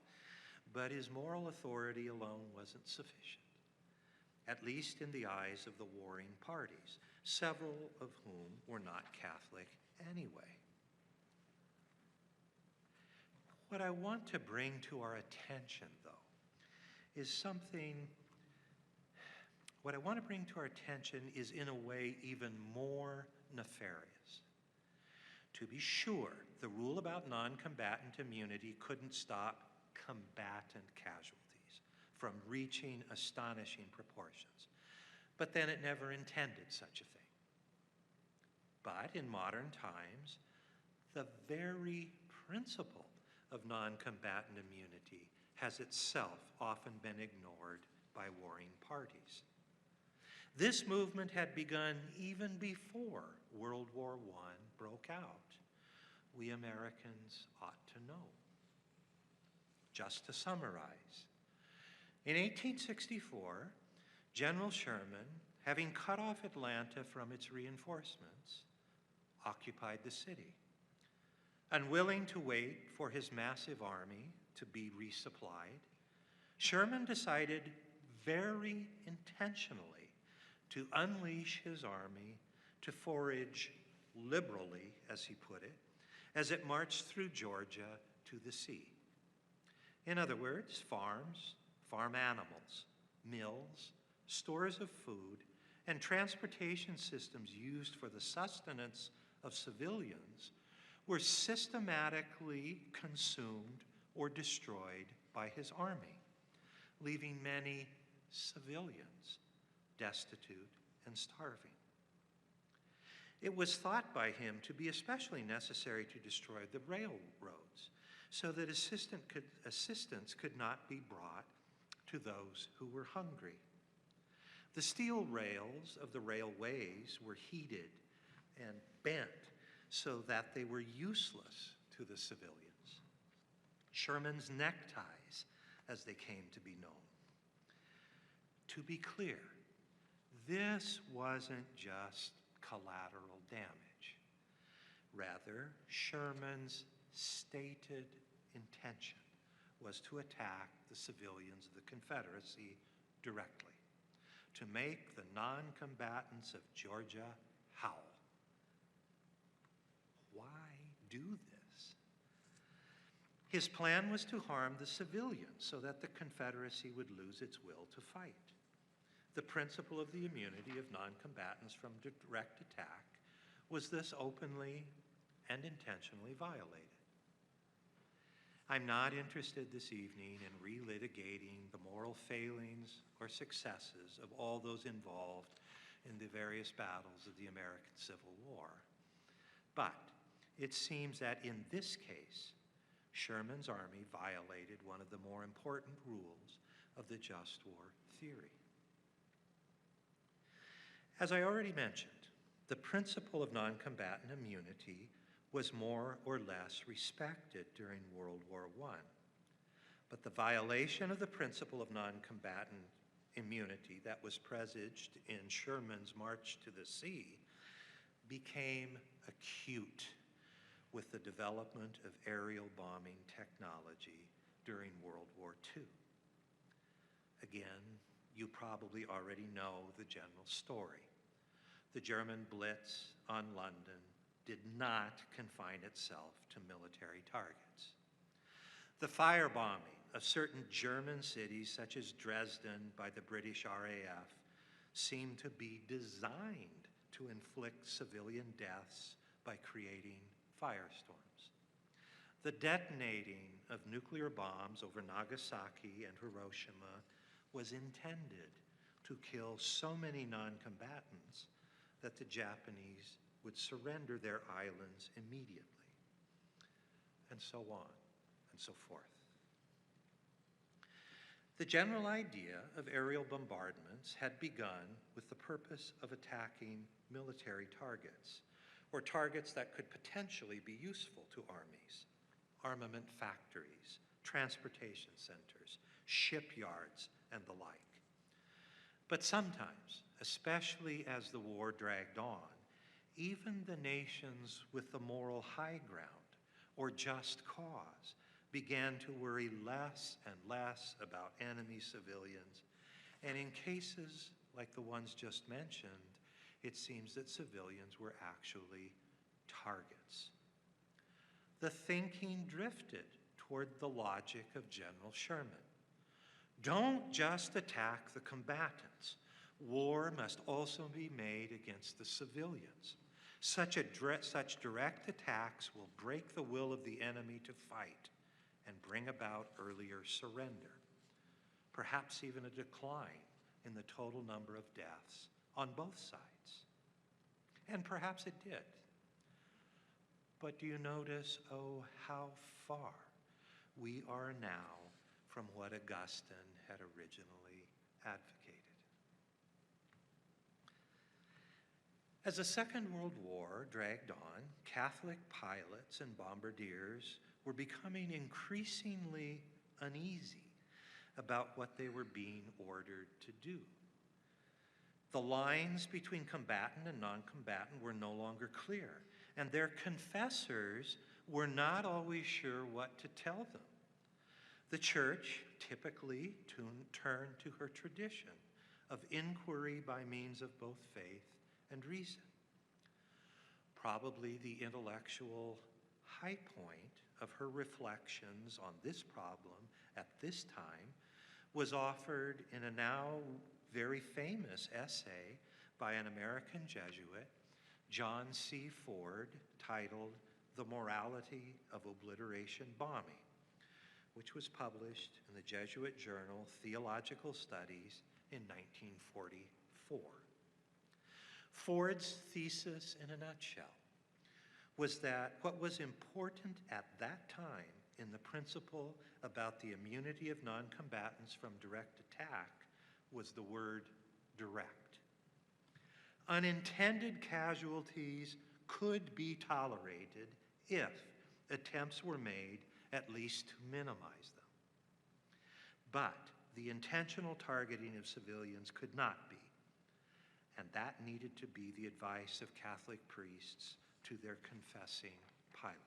Speaker 2: but his moral authority alone wasn't sufficient, at least in the eyes of the warring parties, several of whom were not Catholic anyway. What I want to bring to our attention, though, is in a way even more nefarious. To be sure, the rule about non-combatant immunity couldn't stop combatant casualties from reaching astonishing proportions. But then it never intended such a thing. But in modern times, the very principle of non-combatant immunity has itself often been ignored by warring parties. This movement had begun even before World War I broke out. We Americans ought to know. Just to summarize, in 1864, General Sherman, having cut off Atlanta from its reinforcements, occupied the city. Unwilling to wait for his massive army to be resupplied, Sherman decided very intentionally to unleash his army to forage liberally, as he put it, as it marched through Georgia to the sea. In other words, farms, farm animals, mills, stores of food, and transportation systems used for the sustenance of civilians were systematically consumed or destroyed by his army, leaving many civilians destitute and starving. It was thought by him to be especially necessary to destroy the railroads so that assistance could not be brought to those who were hungry. The steel rails of the railways were heated and bent so that they were useless to the civilians. Sherman's neckties, as they came to be known. To be clear, this wasn't just collateral damage. Rather, Sherman's stated intention was to attack the civilians of the Confederacy directly, to make the non-combatants of Georgia howl. Why do this? His plan was to harm the civilians so that the Confederacy would lose its will to fight. The principle of the immunity of non-combatants from direct attack was thus openly and intentionally violated. I'm not interested this evening in relitigating the moral failings or successes of all those involved in the various battles of the American Civil War. But it seems that in this case, Sherman's army violated one of the more important rules of the just war theory. As I already mentioned, the principle of non-combatant immunity was more or less respected during World War I. But the violation of the principle of non-combatant immunity that was presaged in Sherman's March to the Sea became acute with the development of aerial bombing technology during World War II. Again, you probably already know the general story. The German blitz on London did not confine itself to military targets. The firebombing of certain German cities, such as Dresden, by the British RAF, seemed to be designed to inflict civilian deaths by creating firestorms. The detonating of nuclear bombs over Nagasaki and Hiroshima was intended to kill so many non-combatants that the Japanese would surrender their islands immediately, and so on and so forth. The general idea of aerial bombardments had begun with the purpose of attacking military targets, or targets that could potentially be useful to armies, armament factories, transportation centers, shipyards, and the like. But sometimes, especially as the war dragged on, even the nations with the moral high ground or just cause began to worry less and less about enemy civilians, and in cases like the ones just mentioned, it seems that civilians were actually targets. The thinking drifted toward the logic of General Sherman. Don't just attack the combatants. War must also be made against the civilians. Such direct attacks will break the will of the enemy to fight and bring about earlier surrender, perhaps even a decline in the total number of deaths on both sides. And perhaps it did. But do you notice, oh, how far we are now from what Augustine had originally advocated? As the Second World War dragged on, Catholic pilots and bombardiers were becoming increasingly uneasy about what they were being ordered to do. The lines between combatant and non-combatant were no longer clear, and their confessors were not always sure what to tell them. The church typically turned to her tradition of inquiry by means of both faith and reason. Probably the intellectual high point of her reflections on this problem at this time was offered in a now very famous essay by an American Jesuit, John C. Ford, titled The Morality of Obliteration Bombing, which was published in the Jesuit journal Theological Studies in 1944. Ford's thesis in a nutshell was that what was important at that time in the principle about the immunity of non-combatants from direct attack was the word direct. Unintended casualties could be tolerated if attempts were made at least to minimize them. But the intentional targeting of civilians could not be, and that needed to be the advice of Catholic priests to their confessing pilots.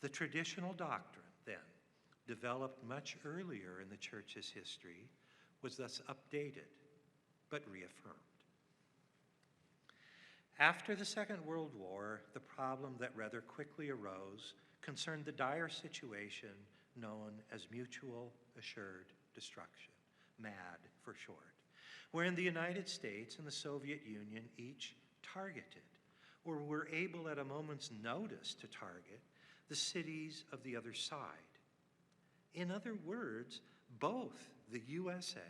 Speaker 2: The traditional doctrine, then, developed much earlier in the Church's history, was thus updated but reaffirmed. After the Second World War, the problem that rather quickly arose concerned the dire situation known as mutual assured destruction, MAD for short, wherein the United States and the Soviet Union each targeted, or were able at a moment's notice to target, the cities of the other side. In other words, both the USA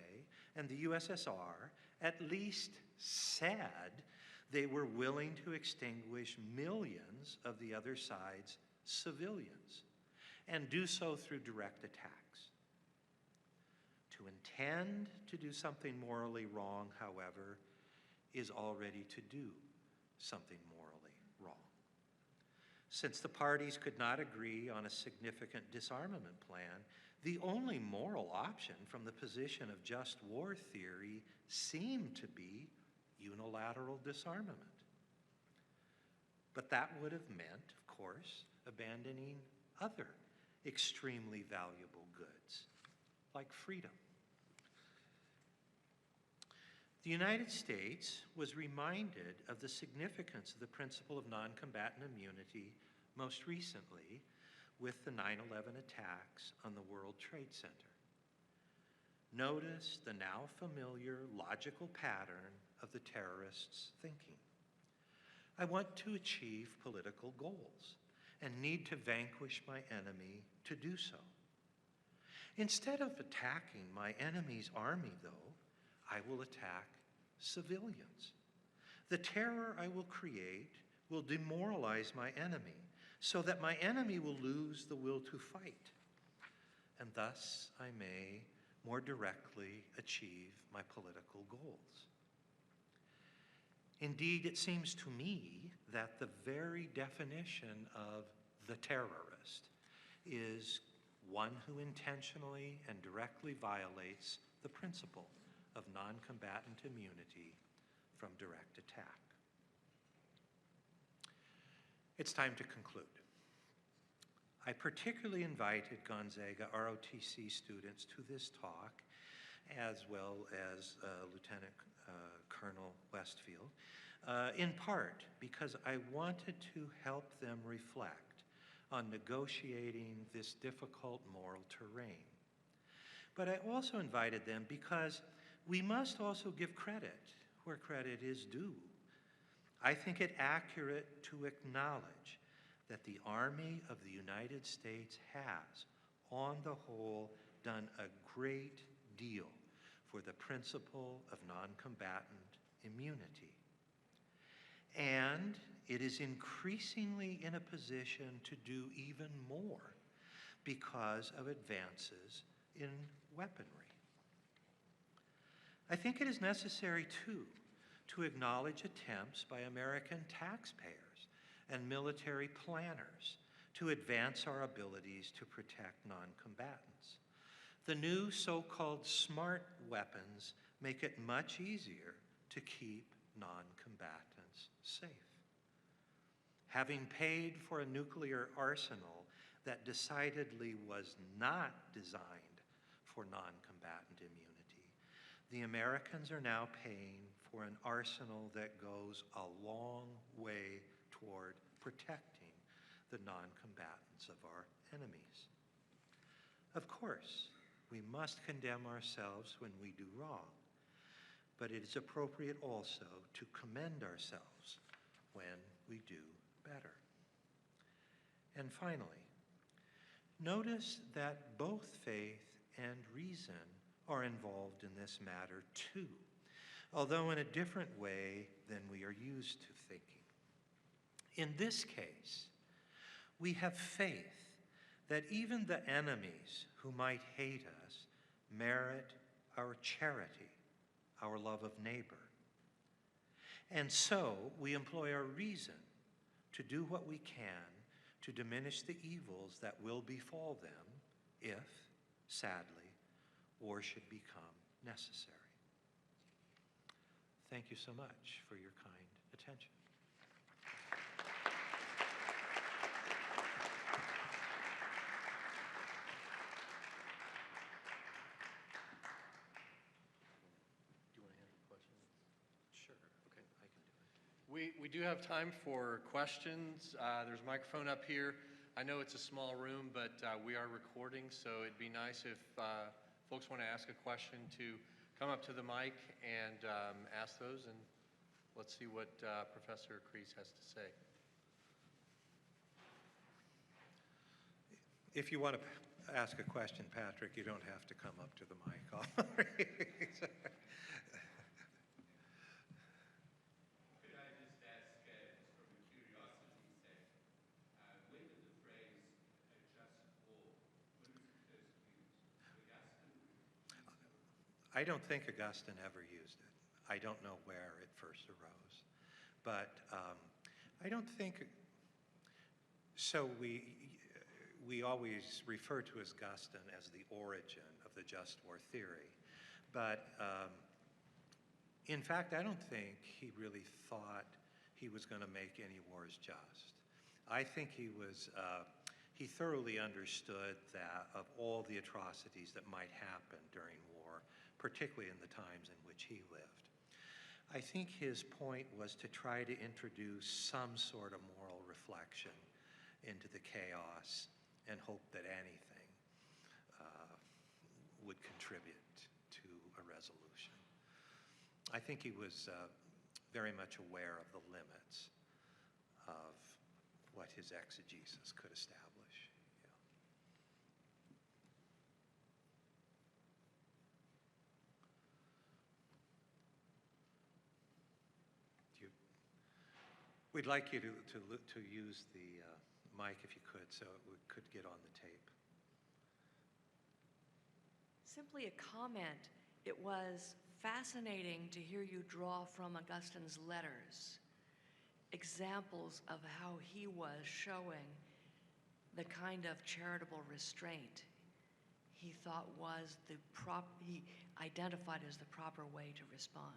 Speaker 2: and the USSR at least said they were willing to extinguish millions of the other side's civilians, and do so through direct attacks. To intend to do something morally wrong, however, is already to do something morally wrong. Since the parties could not agree on a significant disarmament plan, the only moral option from the position of just war theory seemed to be unilateral disarmament. But that would have meant, of course, abandoning other extremely valuable goods, like freedom. The United States was reminded of the significance of the principle of non-combatant immunity most recently with the 9/11 attacks on the World Trade Center. Notice the now familiar logical pattern of the terrorists' thinking. I want to achieve political goals and need to vanquish my enemy to do so. Instead of attacking my enemy's army, though, I will attack civilians. The terror I will create will demoralize my enemy so that my enemy will lose the will to fight, and thus I may more directly achieve my political goals. Indeed, it seems to me that the very definition of the terrorist is one who intentionally and directly violates the principle of non-combatant immunity from direct attack. It's time to conclude. I particularly invited Gonzaga ROTC students to this talk, as well as Lieutenant Colonel Westfield, in part because I wanted to help them reflect on negotiating this difficult moral terrain. But I also invited them because we must also give credit where credit is due. I think it accurate to acknowledge that the Army of the United States has, on the whole, done a great deal for the principle of non-combatant immunity. And it is increasingly in a position to do even more because of advances in weaponry. I think it is necessary, too, to acknowledge attempts by American taxpayers and military planners to advance our abilities to protect non-combatants. The new so-called smart weapons make it much easier to keep non-combatants safe. Having paid for a nuclear arsenal that decidedly was not designed for non-combatant immunity, the Americans are now paying for an arsenal that goes a long way toward protecting the non-combatants of our enemies. Of course, we must condemn ourselves when we do wrong, but it is appropriate also to commend ourselves when we do better. And finally, notice that both faith and reason are involved in this matter too, although in a different way than we are used to thinking. In this case, we have faith that even the enemies who might hate us merit our charity, our love of neighbor. And so we employ our reason to do what we can to diminish the evils that will befall them if, sadly, war should become necessary. Thank you so much for your kind attention.
Speaker 1: Do you want to answer questions? Sure. Okay, I can do it. We We do have time for questions. There's a microphone up here. I know it's a small room, but we are recording, so it'd be nice if folks want to ask a question to come up to the mic and ask those, and let's see what Professor Kries has to say.
Speaker 2: If you want to ask a question, Patrick, you don't have to come up to the mic. I don't think Augustine ever used it. I don't know where it first arose. But I don't think, so we always refer to Augustine as the origin of the just war theory. But in fact, I don't think he really thought he was going to make any wars just. I think he thoroughly understood that of all the atrocities that might happen during war, particularly in the times in which he lived. I think his point was to try to introduce some sort of moral reflection into the chaos and hope that anything would contribute to a resolution. I think he was very much aware of the limits of what his exegesis could establish. We'd like you to use the mic if you could, so it could get on the tape.
Speaker 3: Simply a comment. It was fascinating to hear you draw from Augustine's letters examples of how he was showing the kind of charitable restraint he thought was he identified as the proper way to respond.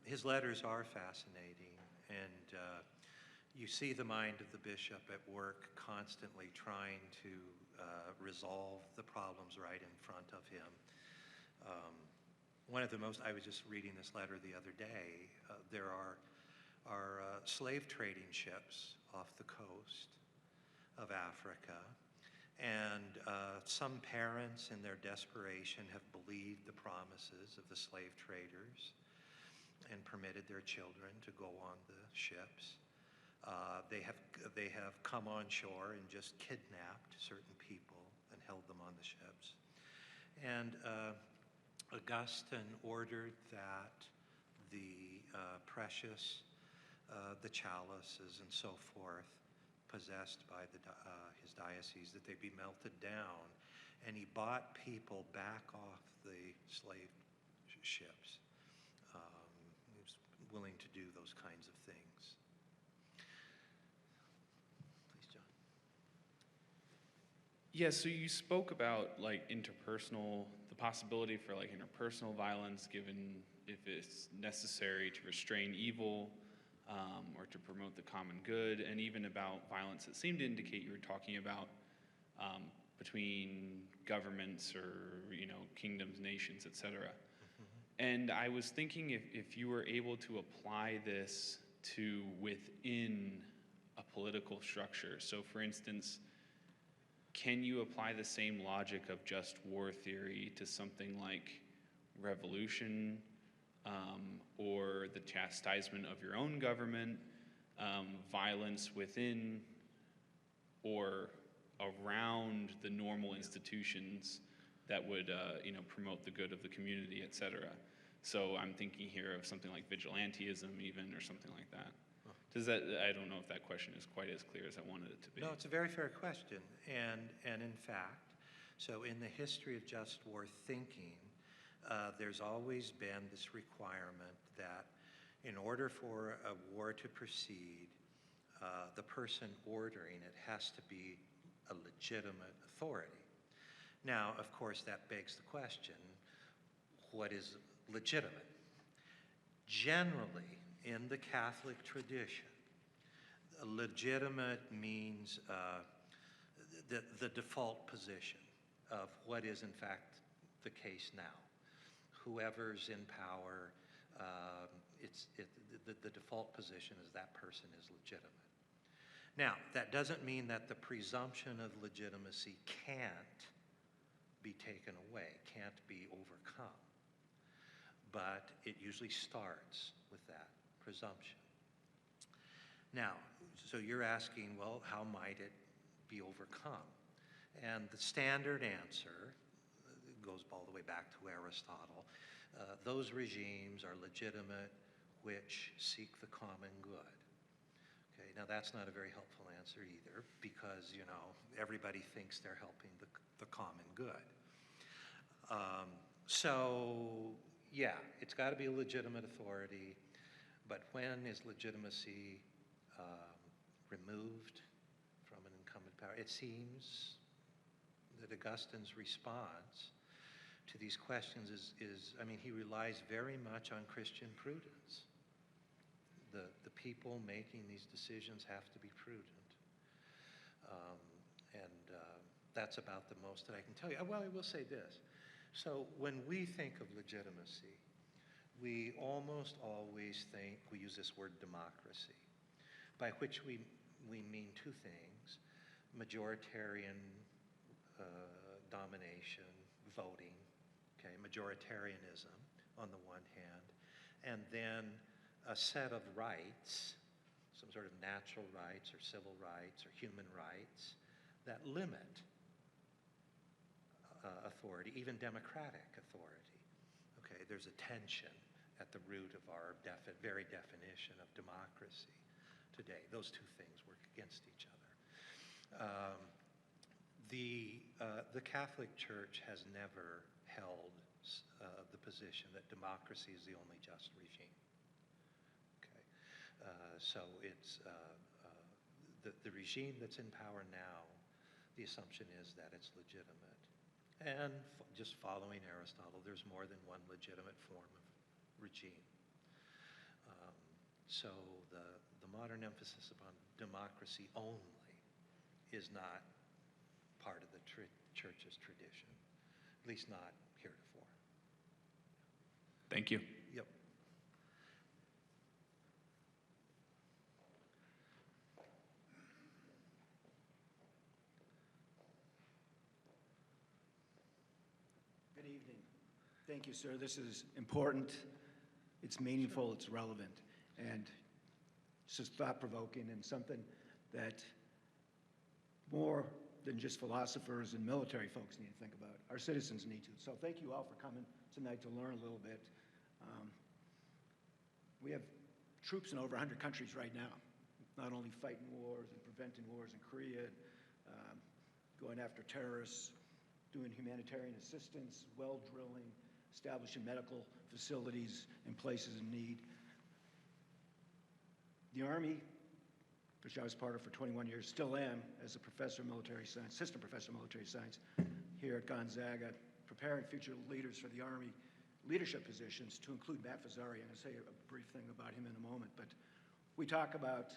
Speaker 2: His letters are fascinating, and you see the mind of the bishop at work constantly trying to resolve the problems right in front of him. I was just reading this letter the other day. There are slave trading ships off the coast of Africa, and some parents in their desperation have believed the promises of the slave traders and permitted their children to go on the ships. They have come on shore and just kidnapped certain people and held them on the ships. And Augustine ordered that the precious, the chalices and so forth, possessed by his diocese, that they be melted down. And he bought people back off the slave ships. He was willing to do those kinds of things. Please, John.
Speaker 4: Yeah, so you spoke about the possibility for interpersonal violence given if it's necessary to restrain evil or to promote the common good, and even about violence that seemed to indicate you were talking about between governments or kingdoms, nations, etc. And I was thinking if you were able to apply this to within a political structure. So for instance, can you apply the same logic of just war theory to something like revolution or the chastisement of your own government, violence within or around the normal institutions that would promote the good of the community, etc. So I'm thinking here of something like vigilantism even, or something like that. I don't know if that question is quite as clear as I wanted it to be.
Speaker 2: No, it's a very fair question. And in fact, so in the history of just war thinking, there's always been this requirement that in order for a war to proceed, the person ordering it has to be a legitimate authority. Now, of course, that begs the question, what is legitimate? Generally, in the Catholic tradition, legitimate means the default position of what is in fact the case now. Whoever's in power the default position is that person is legitimate. Now, that doesn't mean that the presumption of legitimacy can't be taken away, can't be overcome. But it usually starts with that presumption. Now, so you're asking, well, how might it be overcome? And the standard answer goes all the way back to Aristotle. Those regimes are legitimate which seek the common good. Okay, now that's not a very helpful answer either, because, you know, everybody thinks they're helping the common good. So, yeah, it's got to be a legitimate authority, but when is legitimacy removed from an incumbent power? It seems that Augustine's response to these questions is, I mean, he relies very much on Christian prudence. The people making these decisions have to be prudent. That's about the most that I can tell you. Well, I will say this. So when we think of legitimacy, we almost always think, we use this word democracy, by which we mean two things: majoritarian domination, voting, okay, majoritarianism on the one hand, and then a set of rights, some sort of natural rights or civil rights or human rights that limit authority, even democratic authority. Okay, there's a tension at the root of our very definition of democracy today. Those two things work against each other. The Catholic Church has never held the position that democracy is the only just regime. Okay, so it's the regime that's in power now. The assumption is that it's legitimate. And just following Aristotle, there's more than one legitimate form of regime. So the modern emphasis upon democracy only is not part of the Church's tradition, at least not heretofore.
Speaker 4: Thank you.
Speaker 2: Yep.
Speaker 5: Good evening. Thank you, sir. This is important. It's meaningful. It's relevant. And it's just thought-provoking and something that more than just philosophers and military folks need to think about. Our citizens need to. So thank you all for coming tonight to learn a little bit. We have troops in over 100 countries right now, not only fighting wars and preventing wars in Korea, going after terrorists, doing humanitarian assistance, well drilling, establishing medical facilities in places in need. The Army, which I was part of for 21 years, still am as a professor of military science, assistant professor of military science here at Gonzaga, preparing future leaders for the Army leadership positions, to include Matt Fazzari. I'm going to say a brief thing about him in a moment, but we talk about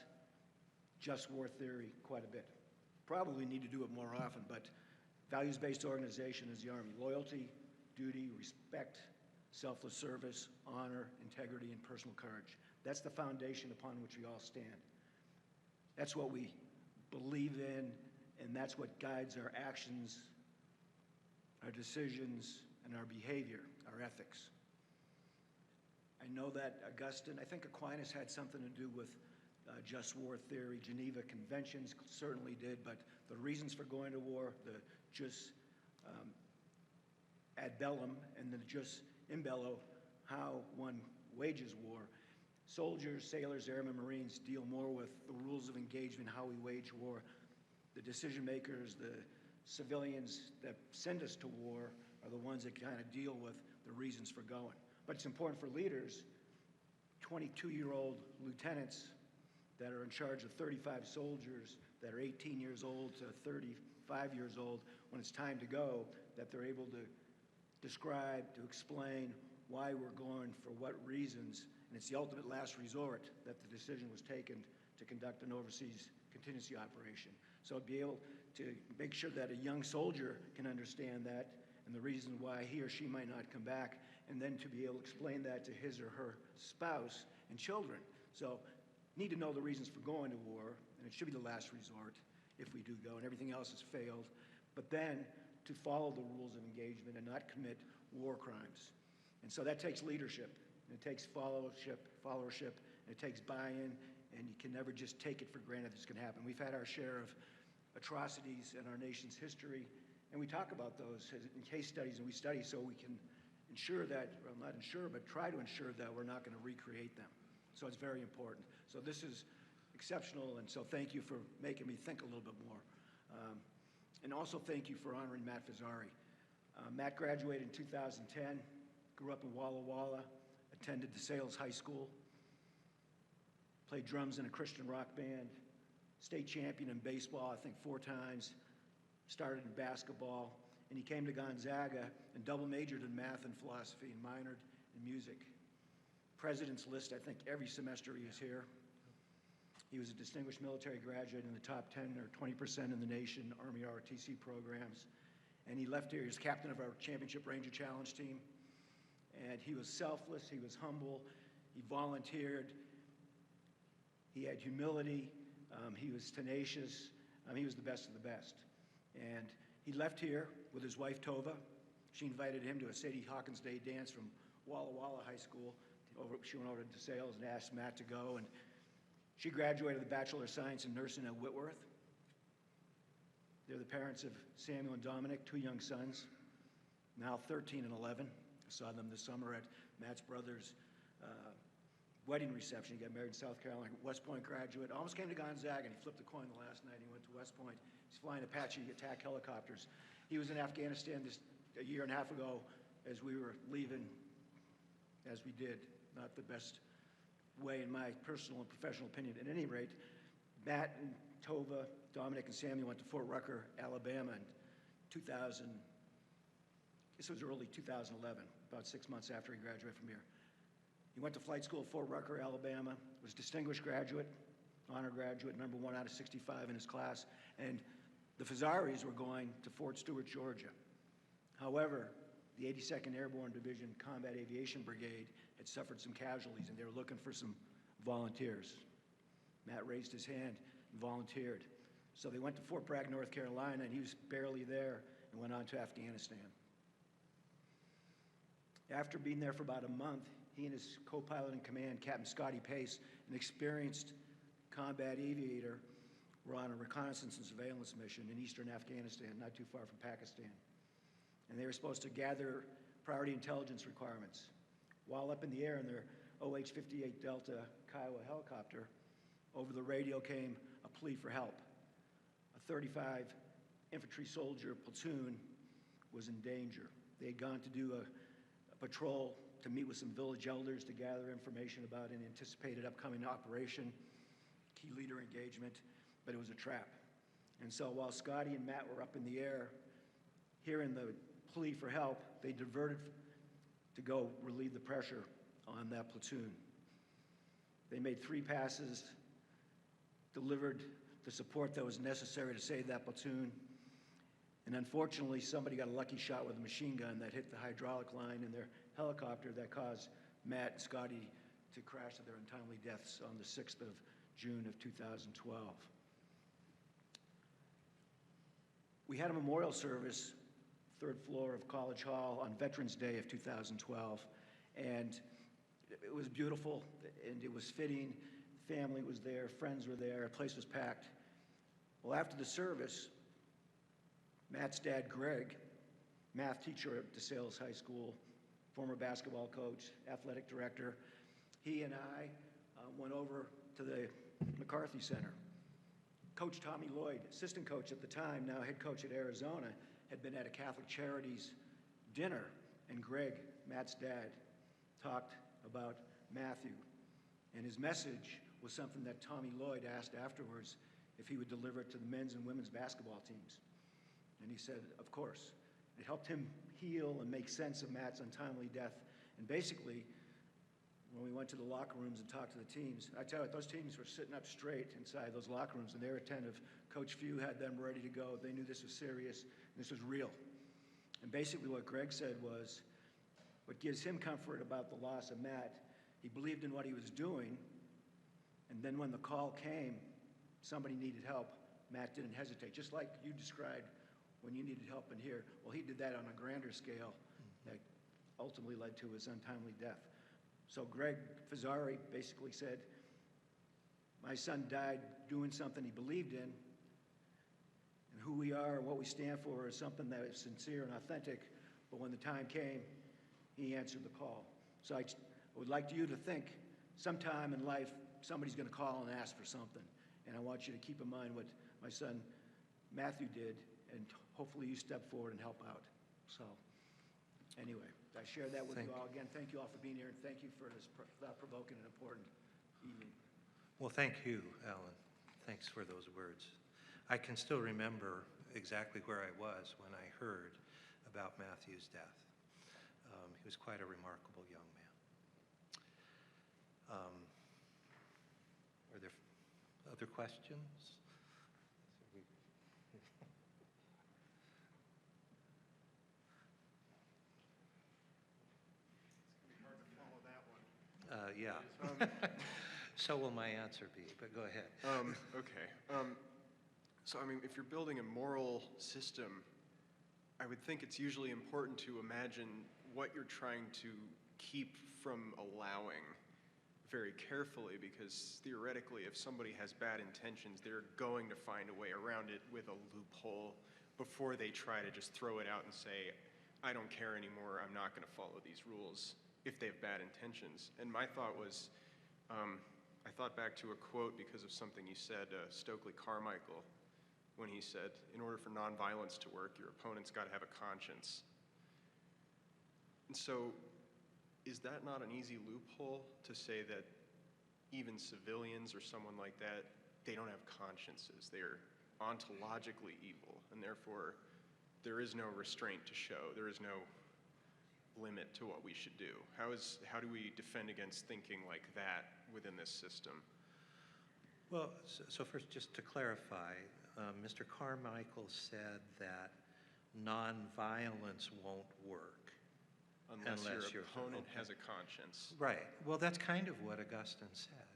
Speaker 5: just war theory quite a bit. Probably need to do it more often, but values-based organization is the Army. Loyalty, duty, respect, selfless service, honor, integrity, and personal courage. That's the foundation upon which we all stand. That's what we believe in, and that's what guides our actions, our decisions, and our behavior, our ethics. I know that Augustine, I think Aquinas had something to do with just war theory. Geneva Conventions certainly did, but the reasons for going to war, the jus ad bellum and the jus in bello, how one wages war. Soldiers, sailors, airmen, Marines deal more with the rules of engagement, how we wage war. The decision makers, the civilians that send us to war are the ones that kind of deal with the reasons for going. But it's important for leaders, 22-year-old lieutenants that are in charge of 35 soldiers that are 18 years old to 35 years old, when it's time to go, that they're able to describe, to explain why we're going, for what reasons. And it's the ultimate last resort that the decision was taken to conduct an overseas contingency operation. So be able to make sure that a young soldier can understand that and the reason why he or she might not come back, and then to be able to explain that to his or her spouse and children. So need to know the reasons for going to war, and it should be the last resort if we do go, and everything else has failed. But then to follow the rules of engagement and not commit war crimes. And so that takes leadership, and it takes followership, and it takes buy-in, and you can never just take it for granted it's going to happen. We've had our share of atrocities in our nation's history, and we talk about those in case studies, and we study so we can ensure that, well, not ensure, but try to ensure that we're not going to recreate them. So it's very important. So this is exceptional, and so thank you for making me think a little bit more. And also thank you for honoring Matt Fazzari. Matt graduated in 2010, grew up in Walla Walla, attended DeSales High School, played drums in a Christian rock band, state champion in baseball, I think 4 times, started in basketball, and he came to Gonzaga and double majored in math and philosophy and minored in music. President's list, I think, every semester he was here. He was a distinguished military graduate in the top 10 or 20% in the nation, Army ROTC programs. And he left here, he was captain of our Championship Ranger Challenge team. And he was selfless, he was humble, he volunteered, he had humility, he was tenacious, he was the best of the best. And he left here with his wife, Tova. She invited him to a Sadie Hawkins Day dance from Walla Walla High School. She went over to DeSales and asked Matt to go. And she graduated with a Bachelor of Science in Nursing at Whitworth. They're the parents of Samuel and Dominic, 2 young sons, now 13 and 11. I saw them this summer at Matt's brother's wedding reception. He got married in South Carolina, West Point graduate. Almost came to Gonzaga, and he flipped a coin the last night. He went to West Point. He's flying Apache attack helicopters. He was in Afghanistan just a year and a half ago as we were leaving, as we did. Not the best way, in my personal and professional opinion. At any rate, Matt and Tova, Dominic and Samuel went to Fort Rucker, Alabama in 2000. This was early 2011, about 6 months after he graduated from here. He went to flight school at Fort Rucker, Alabama, was distinguished graduate, honor graduate, number 1 out of 65 in his class, and the Fazzaris were going to Fort Stewart, Georgia. However, the 82nd Airborne Division Combat Aviation Brigade had suffered some casualties, and they were looking for some volunteers. Matt raised his hand and volunteered. So they went to Fort Bragg, North Carolina, and he was barely there and went on to Afghanistan. After being there for about a month, he and his co-pilot in command, Captain Scotty Pace, an experienced combat aviator, were on a reconnaissance and surveillance mission in eastern Afghanistan, not too far from Pakistan. And they were supposed to gather priority intelligence requirements. While up in the air in their OH-58 Delta Kiowa helicopter, over the radio came a plea for help. A 35 infantry soldier platoon was in danger. They had gone to do a patrol to meet with some village elders to gather information about an anticipated upcoming operation, key leader engagement, but it was a trap. And so while Scotty and Matt were up in the air, hearing the plea for help, they diverted to go relieve the pressure on that platoon. They made 3 passes, delivered the support that was necessary to save that platoon, and unfortunately somebody got a lucky shot with a machine gun that hit the hydraulic line in their helicopter that caused Matt and Scotty to crash to their untimely deaths on the 6th of June of 2012. We had a memorial service, 3rd floor of College Hall, on Veterans Day of 2012, and it was beautiful and it was fitting. Family was there, friends were there, the place was packed. Well, after the service, Matt's dad, Greg, math teacher at DeSales High School, former basketball coach, athletic director, he and I went over to the McCarthy Center. Coach Tommy Lloyd, assistant coach at the time, now head coach at Arizona, had been at a Catholic Charities dinner, and Greg, Matt's dad, talked about Matthew. And his message was something that Tommy Lloyd asked afterwards if he would deliver it to the men's and women's basketball teams. And he said, of course. It helped him heal and make sense of Matt's untimely death. And basically, when we went to the locker rooms and talked to the teams, I tell you, those teams were sitting up straight inside those locker rooms, and they were attentive. Coach Few had them ready to go. They knew this was serious, and this was real. And basically what Greg said was, what gives him comfort about the loss of Matt He believed in what he was doing, and then when the call came, somebody needed help, Matt didn't hesitate, just like you described when you needed help in here. Well, he did that on a grander scale that ultimately led to his untimely death. So Greg Fazzari basically said, my son died doing something he believed in, and who we are and what we stand for is something that is sincere and authentic, but when the time came, he answered the call. So I would like you to think sometime in life somebody's going to call and ask for something, and I want you to keep in mind what my son Matthew did, and hopefully you step forward and help out. So anyway, I share that with you all. Again, thank you all for being here, and thank you for this thought-provoking and important evening.
Speaker 2: Well, thank you, Alan. Thanks for those words. I can still remember exactly where I was when I heard about Matthew's death. He was quite a remarkable young man. Are there other questions? Yeah. So will my answer be, but go ahead.
Speaker 6: Okay. So, I mean, if you're building a moral system, I would think it's usually important to imagine what you're trying to keep from allowing very carefully, because theoretically, if somebody has bad intentions, they're going to find a way around it with a loophole before they try to just throw it out and say, I don't care anymore, I'm not going to follow these rules, if they have bad intentions. And my thought was, I thought back to a quote because of something you said, Stokely Carmichael, when he said, in order for nonviolence to work, your opponent's got to have a conscience. And so, is that not an easy loophole to say that even civilians or someone like that, they don't have consciences, they're ontologically evil, and therefore there is no restraint to show, there is no limit to what we should do? How do we defend against thinking like that within this system?
Speaker 2: Well, so first, just to clarify, Mr. Carmichael said that nonviolence won't work.
Speaker 6: Unless your opponent has a conscience.
Speaker 2: Right. Well, that's kind of what Augustine said,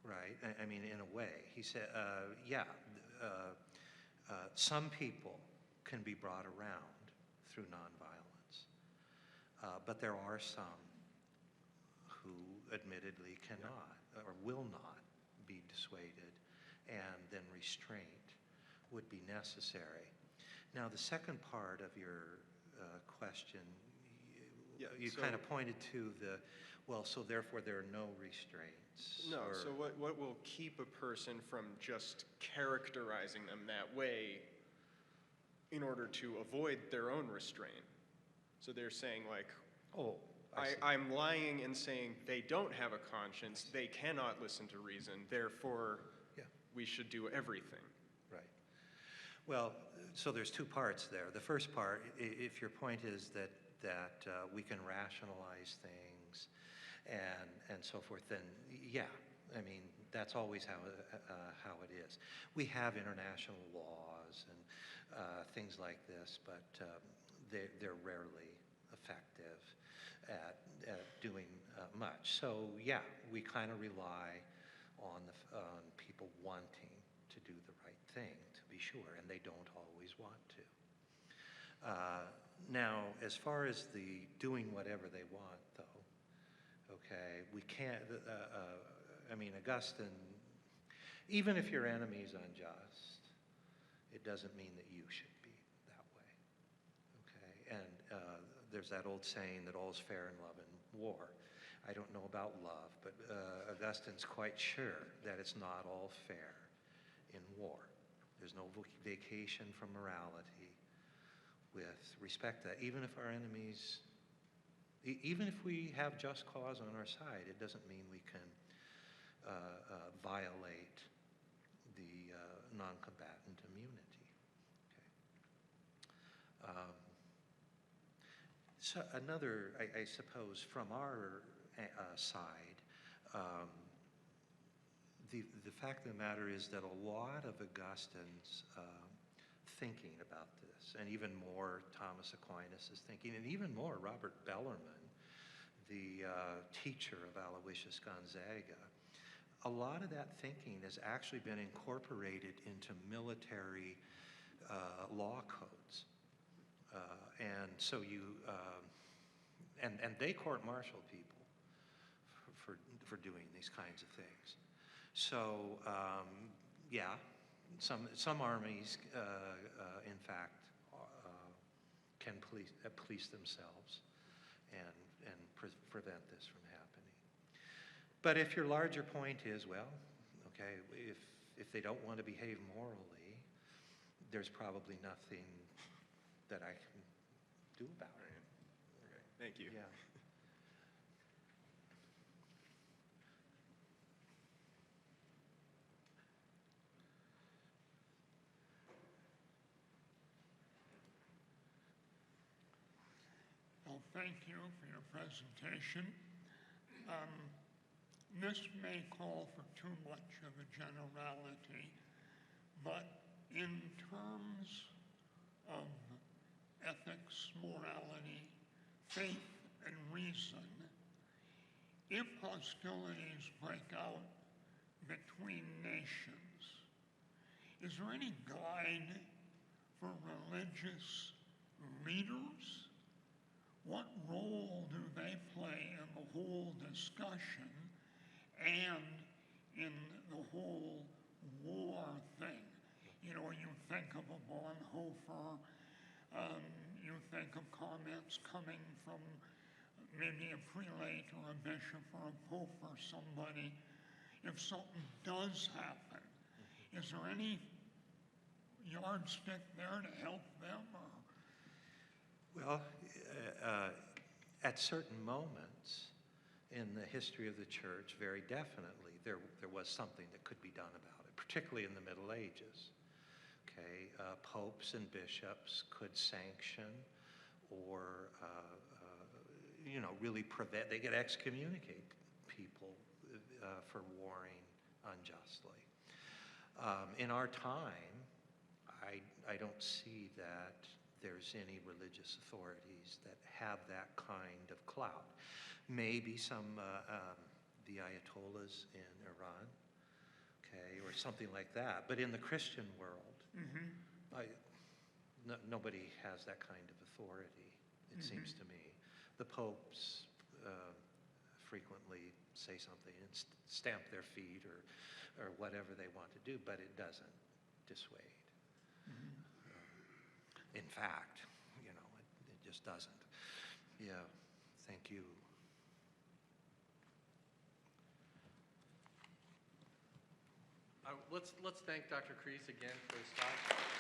Speaker 2: right? I mean, in a way. He said, some people can be brought around through nonviolence, but there are some who admittedly cannot or will not be dissuaded, and then restraint would be necessary. Now, the second part of your question, you kind of pointed to so therefore there are no restraints.
Speaker 6: No, so what will keep a person from just characterizing them that way in order to avoid their own restraint? So they're saying like, I'm lying and saying they don't have a conscience, they cannot listen to reason, therefore we should do everything.
Speaker 2: Right. Well, so there's two parts there. The first part, if your point is that we can rationalize things and so forth, then yeah, I mean, that's always how it is. We have international laws and things like this, but they're rarely effective at doing much. So yeah, we kind of rely on people wanting to do the right thing, to be sure, and they don't always want to. Now, as far as the doing whatever they want, though, okay, we can't, I mean, Augustine, even if your enemy is unjust, it doesn't mean that you should be that way, okay? And there's that old saying that all's fair in love and war. I don't know about love, but Augustine's quite sure that it's not all fair in war. There's no vacation from morality with respect to that. Even if our enemies, even if we have just cause on our side, it doesn't mean we can violate the non-combatant immunity. Okay. So another, I suppose, from our side, the fact of the matter is that a lot of Augustine's thinking about this, and even more Thomas Aquinas' thinking, and even more Robert Bellarmine, the teacher of Aloysius Gonzaga, a lot of that thinking has actually been incorporated into military law codes. And so and they court-martial people for doing these kinds of things. So, yeah, some armies, in fact, can police themselves and prevent this from happening. But if your larger point is, well, okay, if they don't want to behave morally, there's probably nothing that I can do about it.
Speaker 6: Okay, thank you.
Speaker 2: Yeah.
Speaker 7: Well, thank you for your presentation. This may call for too much of a generality, but in terms of ethics, morality, faith, and reason, if hostilities break out between nations, is there any guide for religious leaders? What role do they play in the whole discussion and in the whole war thing? You know, you think of a Bonhoeffer, you think of comments coming from maybe a prelate or a bishop or a pope or somebody. If something does happen, is there any yardstick there to help them? Or?
Speaker 2: Well, at certain moments in the history of the church, very definitely, there was something that could be done about it, particularly in the Middle Ages. Okay, popes and bishops could sanction or, really prevent, they could excommunicate people for warring unjustly. In our time, I don't see that there's any religious authorities that have that kind of clout. Maybe some, the Ayatollahs in Iran, okay, or something like that. But in the Christian world, nobody has that kind of authority, it seems to me. The popes frequently say something and stamp their feet or whatever they want to do, but it doesn't dissuade. In fact, it just doesn't. Yeah, thank you.
Speaker 1: Let's thank Dr. Kries again for his talk.